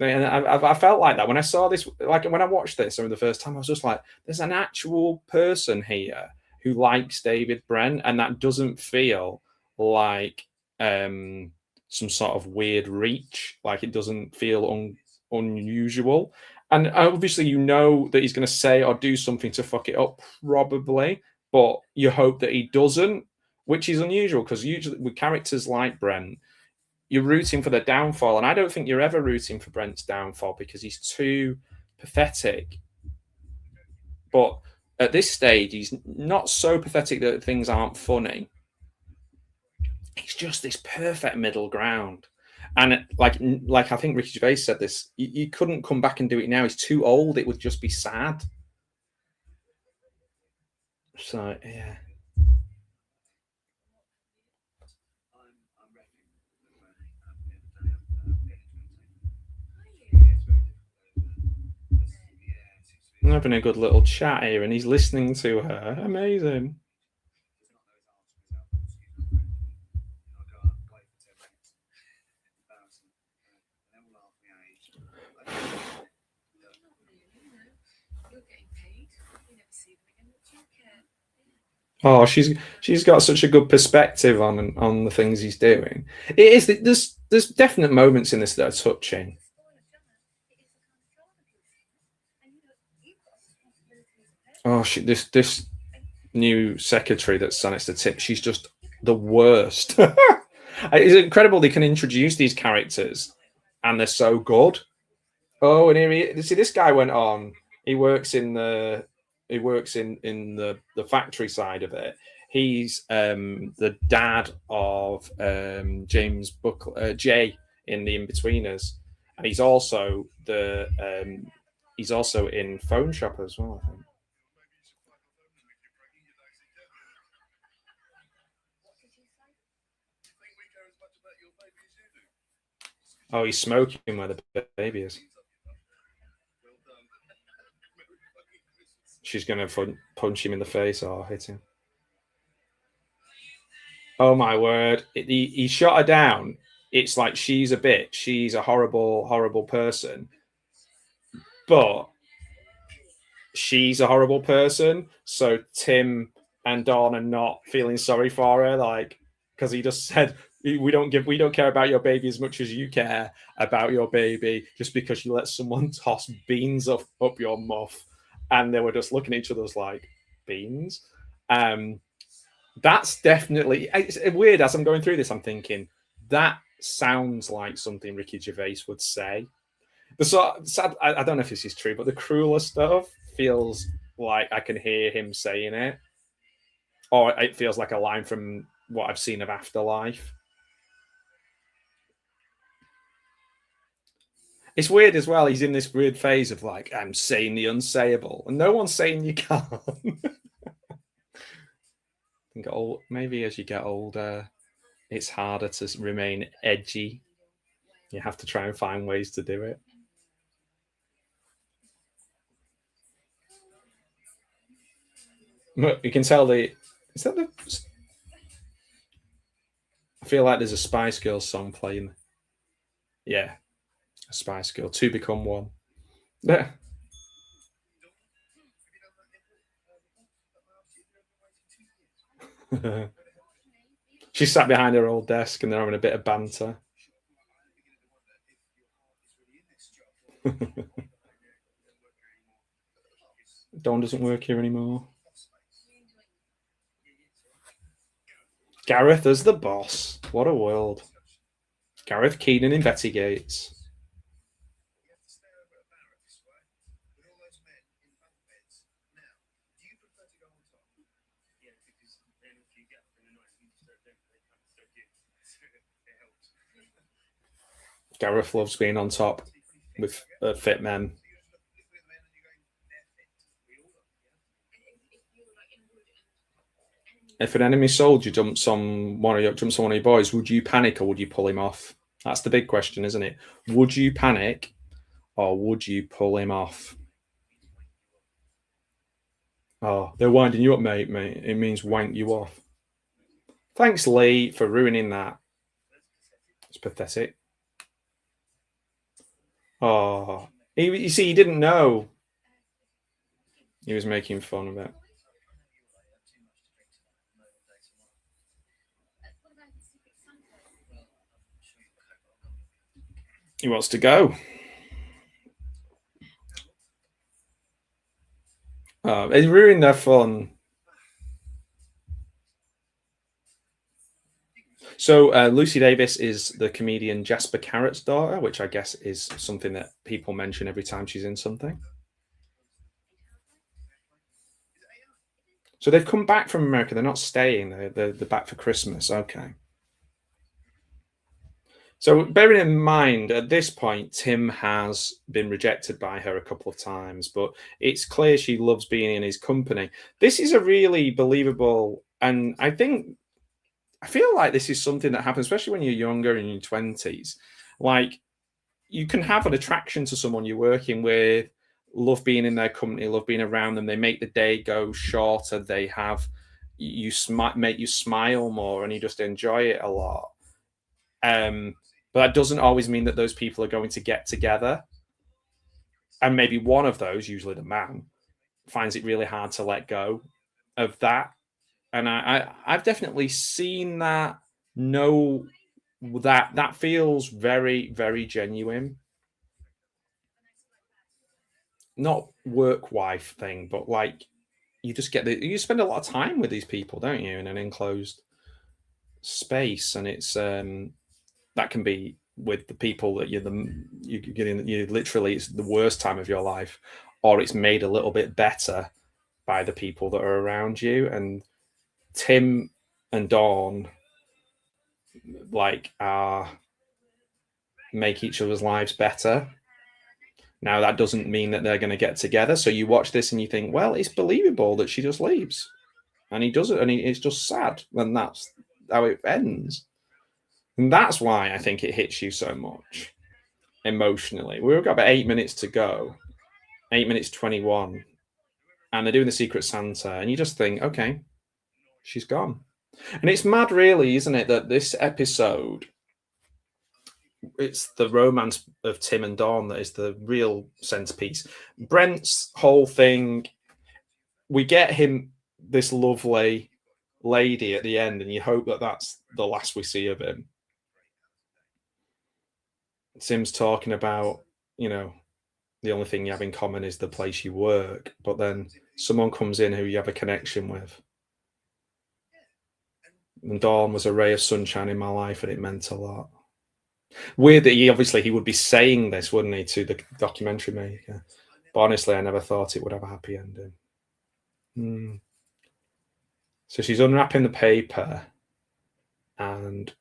and I felt like that when I saw this, like when I watched this for the first time, I was just like, there's an actual person here who likes David Brent, and that doesn't feel like some sort of weird reach. Like it doesn't feel unusual. And obviously, you know that he's going to say or do something to fuck it up, probably, but you hope that he doesn't, which is unusual because usually with characters like Brent, you're rooting for the downfall, and I don't think you're ever rooting for Brent's downfall because he's too pathetic. But at this stage, he's not so pathetic that things aren't funny. He's just this perfect middle ground. And like I think Ricky Gervais said this, you couldn't come back and do it now. He's too old. It would just be sad. So yeah. I'm having a good little chat here, and he's listening to her. Amazing. Oh, she's got such a good perspective on the things he's doing. It is there's definite moments in this that are touching. Oh, this new secretary that's sat next to Tim, she's just the worst. It's incredible they can introduce these characters, and they're so good. Oh, and here see this guy went on. He works in the the factory side of it. He's the dad of James Jay in the Inbetweeners, and he's also in Phone Shop as well, I think. Oh, he's smoking where the baby is. She's gonna punch him in the face or hit him. Oh my word! He shot her down. It's like she's a bitch. She's a horrible, horrible person. But she's a horrible person. So Tim and Dawn are not feeling sorry for her, like because he just said we don't care about your baby as much as you care about your baby, just because you let someone toss beans up your muff, and they were just looking at each other like beans. That's definitely it's weird. As I'm going through this, I'm thinking that sounds like something Ricky Gervais would say. The sort I don't know if this is true, but the crueler stuff feels like I can hear him saying it. or it feels like a line from what I've seen of Afterlife. It's weird as well. He's in this weird phase of like, I'm saying the unsayable, and no one's saying you can't. Maybe as you get older, it's harder to remain edgy. You have to try and find ways to do it. You can tell I feel like there's a Spice Girls song playing. Yeah, a Spice Girl. Two become one. Yeah. She sat behind her old desk and they're having a bit of banter. Dawn doesn't work here anymore. Gareth as the boss. What a world. Gareth Keenan investigates. Gareth loves being on top with fit men. If an enemy soldier jumps on one of your boys, would you panic or would you pull him off? That's the big question, isn't it? Would you panic or would you pull him off? Oh, they're winding you up, mate. It means wank you off. Thanks, Lee, for ruining that. It's pathetic. Oh, you see, he didn't know. He was making fun of it. He wants to go. It ruined their fun. So Lucy Davis is the comedian Jasper Carrot's daughter, which I guess is something that people mention every time she's in something. So they've come back from America. They're not staying. They're back for Christmas. Okay. So bearing in mind, at this point, Tim has been rejected by her a couple of times, but it's clear she loves being in his company. This is a really believable, and I feel like this is something that happens, especially when you're younger, in your 20s. Like, you can have an attraction to someone you're working with, love being in their company, love being around them. They make the day go shorter. They make you smile more, and you just enjoy it a lot. But that doesn't always mean that those people are going to get together. And maybe one of those, usually the man, finds it really hard to let go of that. And I've definitely seen that. Know that feels very, very genuine. Not work wife thing, but like you just you spend a lot of time with these people, don't you, in an enclosed space, and it's that can be with the people that you're getting. You literally, it's the worst time of your life, or it's made a little bit better by the people that are around you. And Tim and Dawn make each other's lives better. Now that doesn't mean that they're going to get together. So you watch this and you think, well, it's believable that she just leaves, and he does it, and it's just sad, and that's how it ends. And that's why I think it hits you so much emotionally. We've got about 8 minutes to go, 8 minutes 21, and they're doing the Secret Santa, and you just think, okay, she's gone. And it's mad, really, isn't it, that this episode, it's the romance of Tim and Dawn that is the real centerpiece. Brent's whole thing, we get him this lovely lady at the end, and you hope that that's the last we see of him. Tim's talking about, the only thing you have in common is the place you work, but then someone comes in who you have a connection with. And Dawn was a ray of sunshine in my life, and it meant a lot. Weird that he would be saying this, wouldn't he, to the documentary maker? But honestly, I never thought it would have a happy ending. So she's unwrapping the paper, and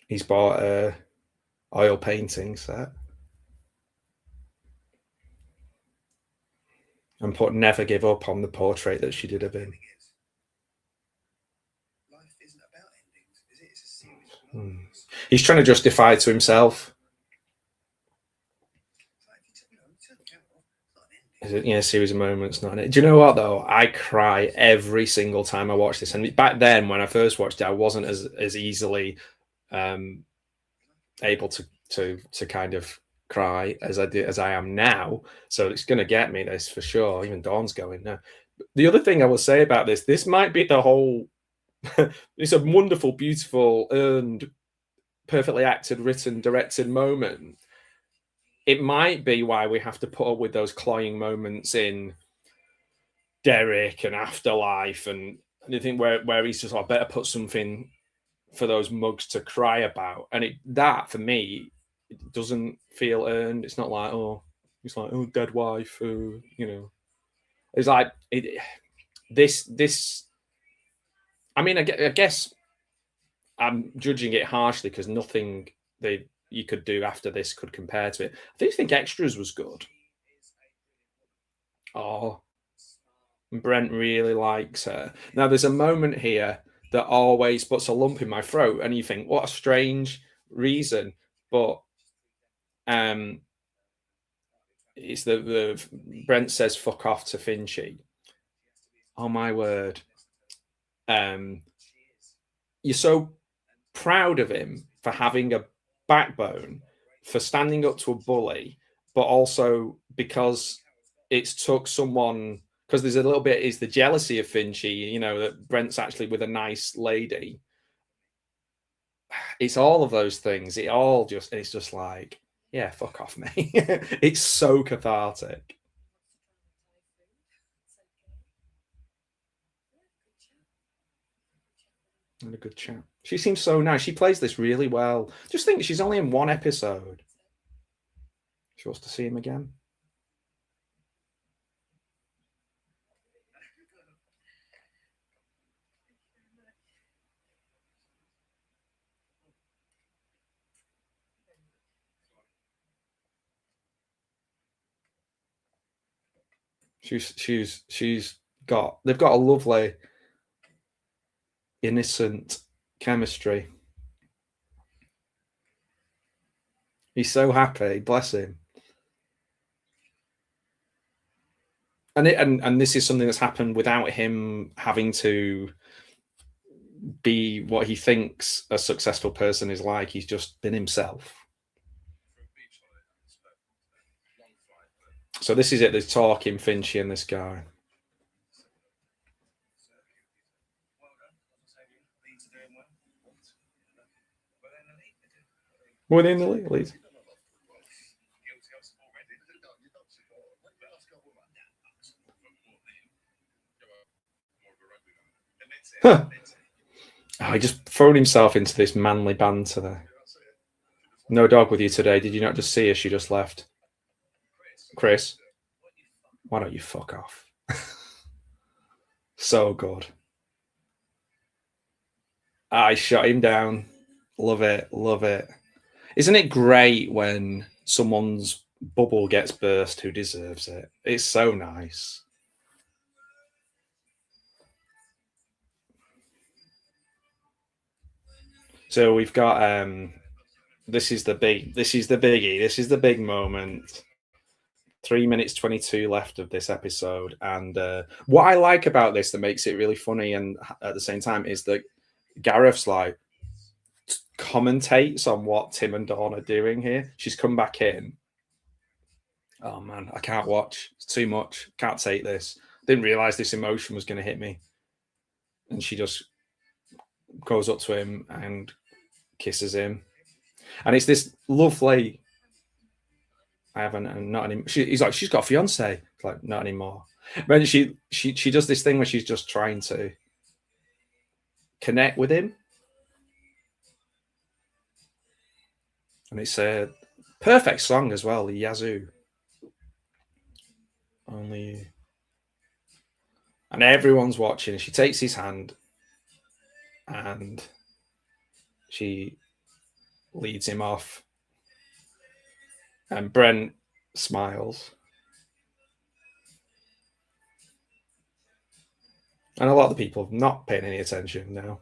he's bought a oil painting set and put "never give up" on the portrait that she did of him. He's trying to justify to himself. A series of moments, not it. Do you know what though? I cry every single time I watch this. And back then, when I first watched it, I wasn't as easily able to kind of cry as I am now. So it's going to get me, this for sure. Even Dawn's going now. The other thing I will say about this might be the whole. It's a wonderful, beautiful, earned, perfectly acted, written, directed moment. It might be why we have to put up with those cloying moments in Derek and Afterlife and anything where he's just like, better put something for those mugs to cry about. And that for me, it doesn't feel earned. It's not like, oh, it's like, oh, dead wife, It's like this. I mean, I guess I'm judging it harshly because nothing you could do after this could compare to it. I do think Extras was good. Oh, Brent really likes her. Now, there's a moment here that always puts a lump in my throat, and you think, what a strange reason. But it's the Brent says "fuck off" to Finchy. Oh my word! You're so proud of him for having a backbone, for standing up to a bully, but also because it's took someone, because there's a little bit is the jealousy of Finchy, that Brent's actually with a nice lady. It's all of those things. It's just like, yeah, fuck off, mate. It's so cathartic. And a good chat. She seems so nice. She plays this really well. Just think she's only in one episode. She wants to see him again. They've got a lovely, innocent chemistry. He's so happy, bless him. And this is something that's happened without him having to be what he thinks a successful person is like. He's just been himself. So this is it. There's talking Finchy and this guy. Within the league. Huh. Oh, he just thrown himself into this manly banter there. No dog with you today. Did you not just see her? She just left. Chris, why don't you fuck off? So good. I shut him down. Love it. Love it. Isn't it great when someone's bubble gets burst who deserves it? It's so nice. So we've got this is the biggie. This is the big moment. 3 minutes 22 left of this episode. And what I like about this that makes it really funny and at the same time is that Gareth's like commentates on what Tim and Dawn are doing here. She's come back in. Oh man, I can't watch. It's too much. Can't take this. Didn't realize this emotion was going to hit me. And she just goes up to him and kisses him. And it's this lovely. I haven't, not anymore. He's like, she's got a fiance. It's like, not anymore. But she does this thing where she's just trying to connect with him. And it's a perfect song as well, the Yazoo. Only you. And everyone's watching. She takes his hand and she leads him off. And Brent smiles. And a lot of the people not paying any attention now.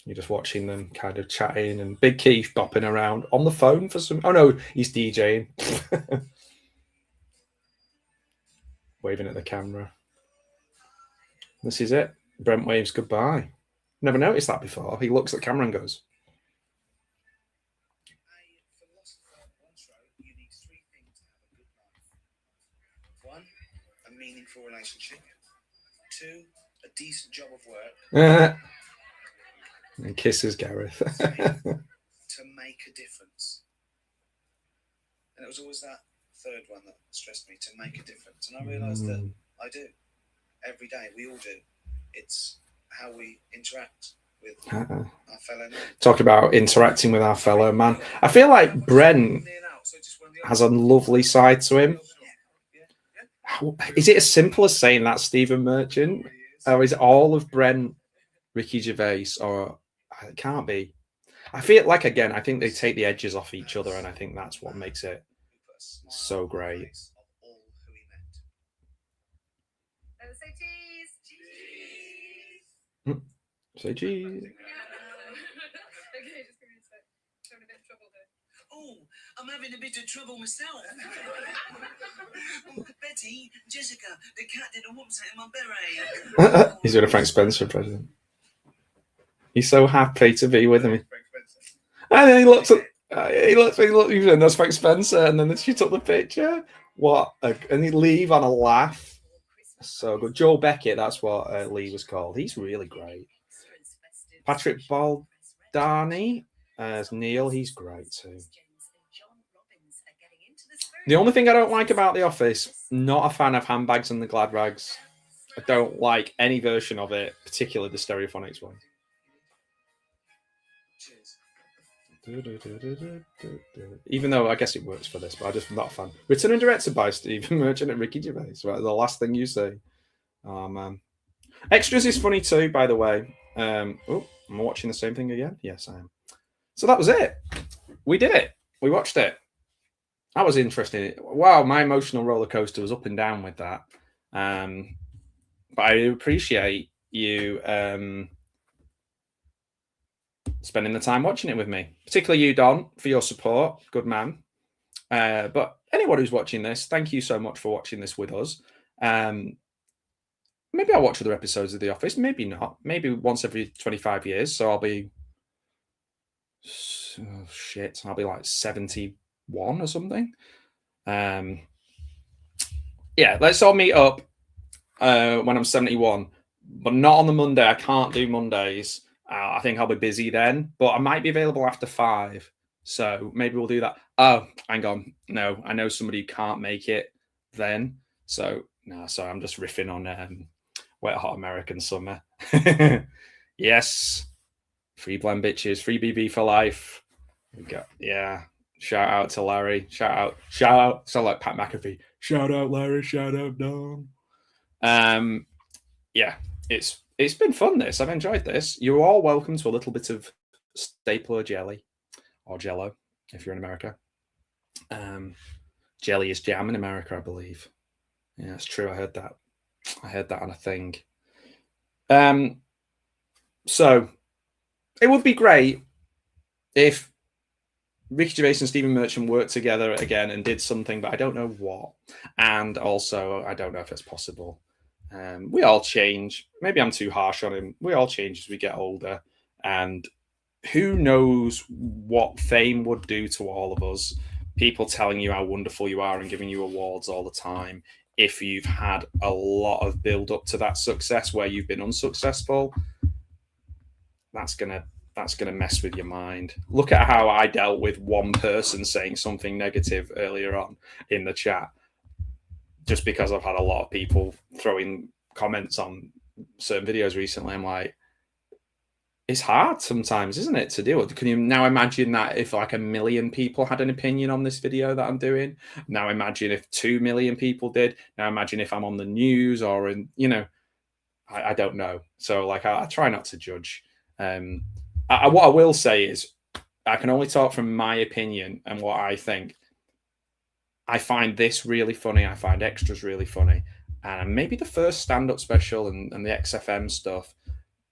You're just watching them kind of chatting, and Big Keith bopping around on the phone for some. Oh no, he's DJing. Waving at the camera. This is it. Brent waves goodbye. Never noticed that before. He looks at the camera and goes. One, a meaningful relationship. Two, a decent job of work. And kisses Gareth. To make a difference. And it was always that third one that stressed me, to make a difference. And I realised that I do. Every day, we all do. It's how we interact with our fellow man. Talk about interacting with our fellow man. I feel like Brent has a lovely side to him. Is it as simple as saying that, Stephen Merchant? Or is it all of Brent Ricky Gervais? Or it can't be. I feel like, again, I think they take the edges off each other, and I think that's what makes it so great. Say cheese. Cheese. Say cheese. Okay, just give me a sec. Having a bit of trouble here. Oh, I'm having a bit of trouble myself. Betty, Jessica, the cat did a whoops in my beret. He's doing a Frank Spencer president. He's so happy to be with him. And then he looks, and that's Frank Spencer, and then she took the picture. And he leave on a laugh. So good. Joel Beckett, that's what Lee was called. He's really great. Patrick Baldani as Neil, he's great too. The only thing I don't like about The Office, not a fan of handbags and the glad rags. I don't like any version of it, particularly the Stereophonics one. Even though I guess it works for this, but I'm just not a fan. Written and directed by Stephen Merchant and Ricky Gervais. Right, the last thing you say. Oh man. Extras is funny too, by the way. I'm watching the same thing again. Yes, I am. So that was it. We did it. We watched it. That was interesting. Wow, my emotional roller coaster was up and down with that. But I appreciate you spending the time watching it with me, particularly you, Don, for your support. Good man. But anyone who's watching this, thank you so much for watching this with us. Maybe I'll watch other episodes of The Office. Maybe not. Maybe once every 25 years. So I'll be... Oh, shit. I'll be like 71 or something. Yeah, let's all meet up when I'm 71. But not on the Monday. I can't do Mondays. I think I'll be busy then. But I might be available after 5. So maybe we'll do that. Oh, hang on. No, I know somebody who can't make it then. So, no, sorry. I'm just riffing on... Wet Hot American Summer. Yes. Free Blend Bitches. Free BB for life. We got, yeah. Shout out to Larry. Shout out. Sound like Pat McAfee. Shout out Larry. Shout out Dom. Yeah. It's been fun, this. I've enjoyed this. You're all welcome to a little bit of stapler jelly. Or Jello, if you're in America. Jelly is jam in America, I believe. Yeah, it's true. I heard that on a thing. So it would be great if Ricky Gervais and Stephen Merchant worked together again and did something, but I don't know what. And also, I don't know if it's possible. We all change. Maybe I'm too harsh on him. We all change as we get older. And who knows what fame would do to all of us. People telling you how wonderful you are and giving you awards all the time. If you've had a lot of build up to that success where you've been unsuccessful, that's gonna mess with your mind. Look at how I dealt with one person saying something negative earlier on in the chat, just because I've had a lot of people throwing comments on certain videos recently. I'm like, it's hard sometimes, isn't it, to deal with? Can you now imagine that if like 1 million people had an opinion on this video that I'm doing? Now imagine if 2 million people did. Now imagine if I'm on the news or in, I don't know. So like I try not to judge. What I will say is I can only talk from my opinion and what I think. I find this really funny. I find extras really funny, and maybe the first stand-up special and the XFM stuff.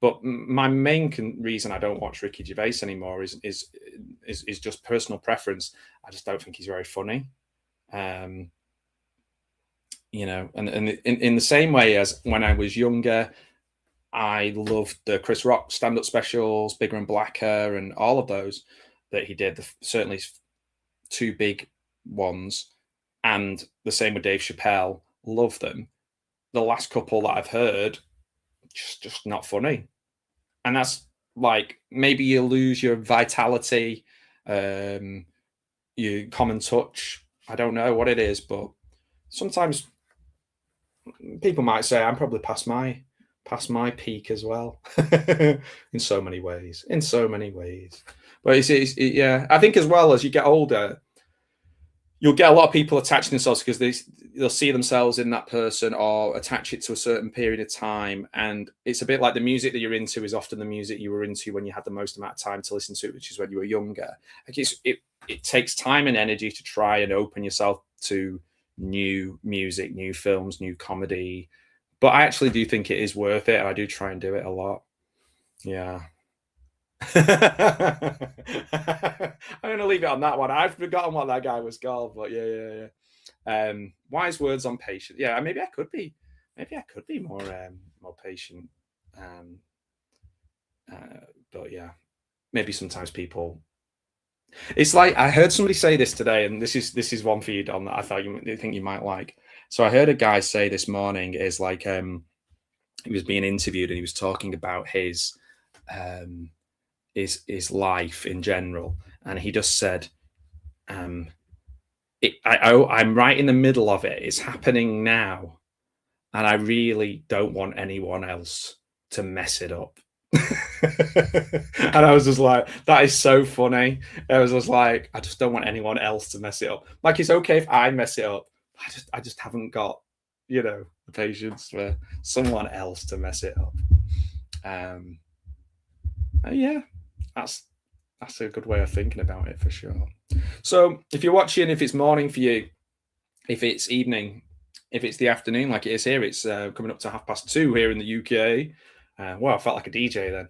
But my main reason I don't watch Ricky Gervais anymore is just personal preference. I just don't think he's very funny. You know, and in the same way as when I was younger, I loved the Chris Rock stand-up specials, Bigger and Blacker, and all of those that he did. Certainly two big ones. And the same with Dave Chappelle. Love them. The last couple that I've heard, just not funny. And that's like, maybe you lose your vitality, your common touch. I don't know what it is, but sometimes people might say I'm probably past my peak as well. in so many ways. But yeah, I think as well as you get older, you'll get a lot of people attaching themselves because they'll see themselves in that person or attach it to a certain period of time. And it's a bit like the music that you're into is often the music you were into when you had the most amount of time to listen to it, which is when you were younger. Like it takes time and energy to try and open yourself to new music, new films, new comedy. But I actually do think it is worth it, and I do try and do it a lot. Yeah. I'm going to leave it on that one. I've forgotten what that guy was called, but yeah. Wise words on patience. Yeah, maybe I could be more patient. But yeah, maybe sometimes people. It's like I heard somebody say this today, and this is one for you, Don, that I thought you think you might like. So I heard a guy say this morning is like he was being interviewed and he was talking about his life in general, and he just said, I'm right in the middle of it. It's happening now, and I really don't want anyone else to mess it up. And I was just like, that is so funny. I was just like, I just don't want anyone else to mess it up. Like, it's okay if I mess it up. I just haven't got, the patience for someone else to mess it up. Yeah, that's a good way of thinking about it for sure. So if you're watching, if it's morning for you, if it's evening, if it's the afternoon like it is here, it's coming up to 2:30 here in the UK. Well, I felt like a DJ then.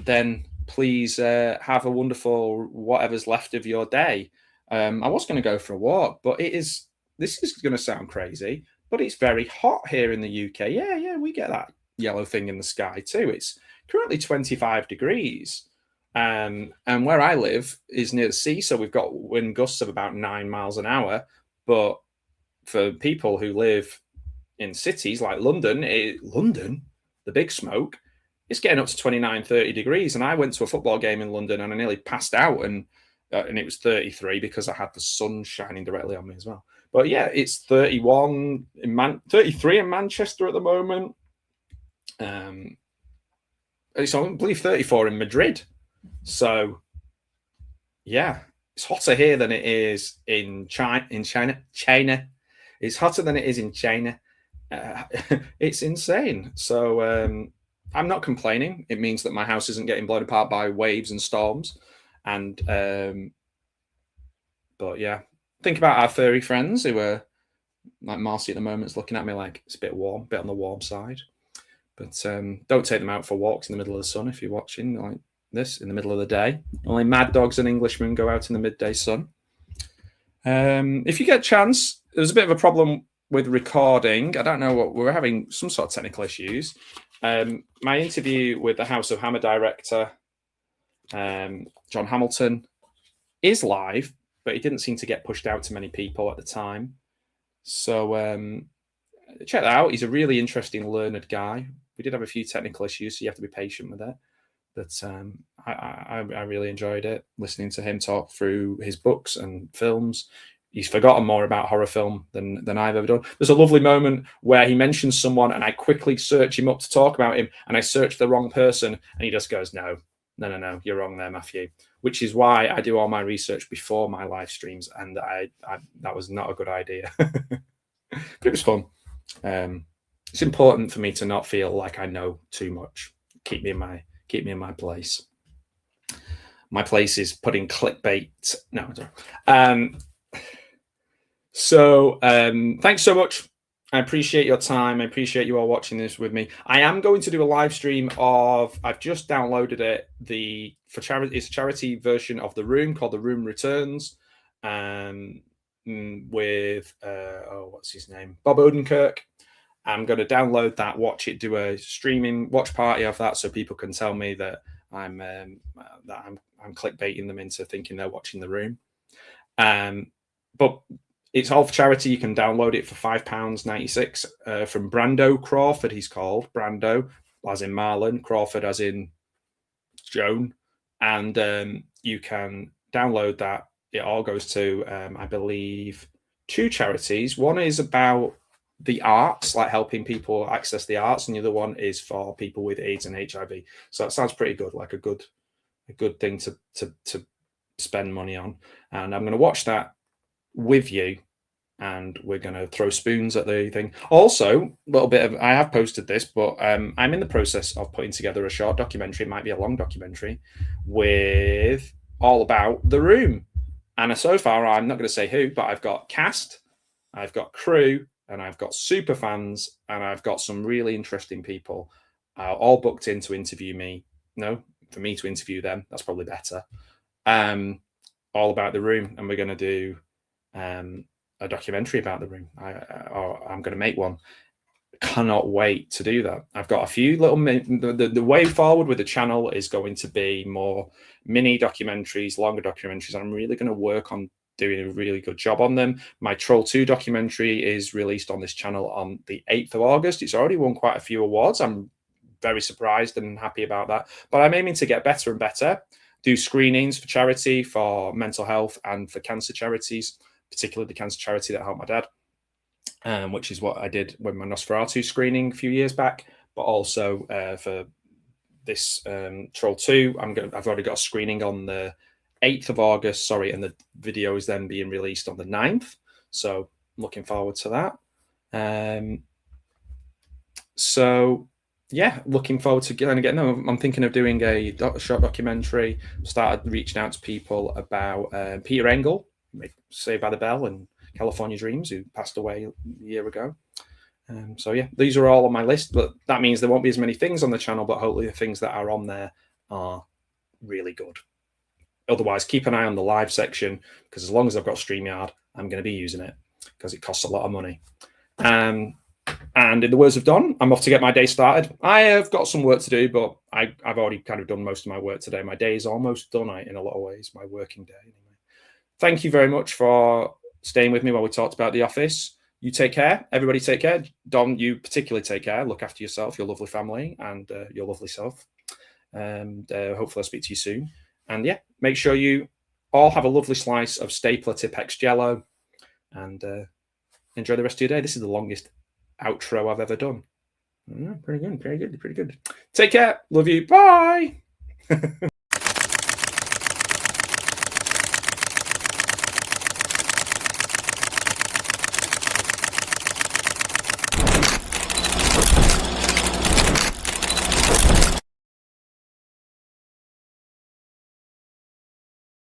Then please have a wonderful whatever's left of your day. I was going to go for a walk, but this is going to sound crazy, but it's very hot here in the UK. Yeah, we get that yellow thing in the sky too. It's currently 25 degrees. And where I live is near the sea, so we've got wind gusts of about 9 miles an hour. But for people who live in cities like London, the big smoke, it's getting up to 29, 30 degrees. And I went to a football game in London and I nearly passed out, and it was 33 because I had the sun shining directly on me as well. But yeah, it's 31 33 in Manchester at the moment. It's, I believe, 34 in Madrid. So, yeah, it's hotter here than it is in China. It's hotter than it is in China. It's insane. So I'm not complaining. It means that my house isn't getting blown apart by waves and storms. And but yeah, think about our furry friends who are like Marcy at the moment is looking at me like it's a bit warm, a bit on the warm side. But don't take them out for walks in the middle of the sun if you're watching like this in the middle of the day. Only mad dogs and Englishmen go out in the midday sun. If you get a chance, there's a bit of a problem with recording. I don't know what we're having, some sort of technical issues. My interview with the House of Hammer director, John Hamilton, is live, but it didn't seem to get pushed out to many people at the time. So check that out. He's a really interesting, learned guy. We did have a few technical issues, so you have to be patient with it. But I really enjoyed it, listening to him talk through his books and films. He's forgotten more about horror film than I've ever done. There's a lovely moment where he mentions someone and I quickly search him up to talk about him, and I search the wrong person, and he just goes, no, you're wrong there, Matthew. Which is why I do all my research before my live streams, and I that was not a good idea. But it was fun. it's important for me to not feel like I know too much. Keep me in my place. My place is putting clickbait. No, thanks so much. I appreciate your time. I appreciate you all watching this with me. I am going to do a live stream of. I've just downloaded it. It's a charity version of The Room called The Room Returns, with what's his name, Bob Odenkirk. I'm going to download that, watch it, do a streaming watch party of that, so people can tell me that I'm clickbaiting them into thinking they're watching The Room. But it's all for charity. You can download it for £5.96 from Brando Crawford. He's called Brando, as in Marlon, Crawford as in Joan, and you can download that. It all goes to, I believe, 2 charities. One is about the arts, like helping people access the arts, and the other one is for people with AIDS and HIV. So that sounds pretty good, like a good thing to spend money on. And I'm going to watch that with you, and we're going to throw spoons at the thing. Also, a little bit of, I have posted this, but I'm in the process of putting together a short documentary. It might be a long documentary with all about The Room. And so far, I'm not going to say who, but I've got cast, I've got crew, and I've got super fans, and I've got some really interesting people all booked in to interview me. No, for me to interview them. That's probably better. All about The Room, and we're going to do a documentary about The Room. I'm going to make one. Cannot wait to do that. I've got a few little the way forward with the channel is going to be more mini documentaries, longer documentaries. I'm really going to work on doing a really good job on them. My Troll 2 documentary is released on this channel on the 8th of August. It's already won quite a few awards. I'm very surprised and happy about that. But I'm aiming to get better and better, do screenings for charity, for mental health, and for cancer charities, particularly the cancer charity that helped my dad, which is what I did with my Nosferatu screening a few years back. But also for this Troll 2, I've already got a screening on the 8th of August, and the video is then being released on the 9th. So looking forward to that. So yeah, looking forward to getting them. I'm thinking of doing a short documentary. Started reaching out to people about Peter Engel, Saved by the Bell and California Dreams, who passed away a year ago. So yeah, these are all on my list, but that means there won't be as many things on the channel, but hopefully the things that are on there are really good. Otherwise, keep an eye on the live section, because as long as I've got StreamYard, I'm going to be using it, because it costs a lot of money. And in the words of Don, I'm off to get my day started. I have got some work to do, but I've already kind of done most of my work today. My day is almost done in a lot of ways, my working day anyway. Thank you very much for staying with me while we talked about The Office. You take care. Everybody take care. Don, you particularly take care. Look after yourself, your lovely family, and your lovely self. And hopefully I'll speak to you soon. And yeah, make sure you all have a lovely slice of Stapler Tipex Jello, and enjoy the rest of your day. This is the longest outro I've ever done. Pretty good. Take care. Love you. Bye.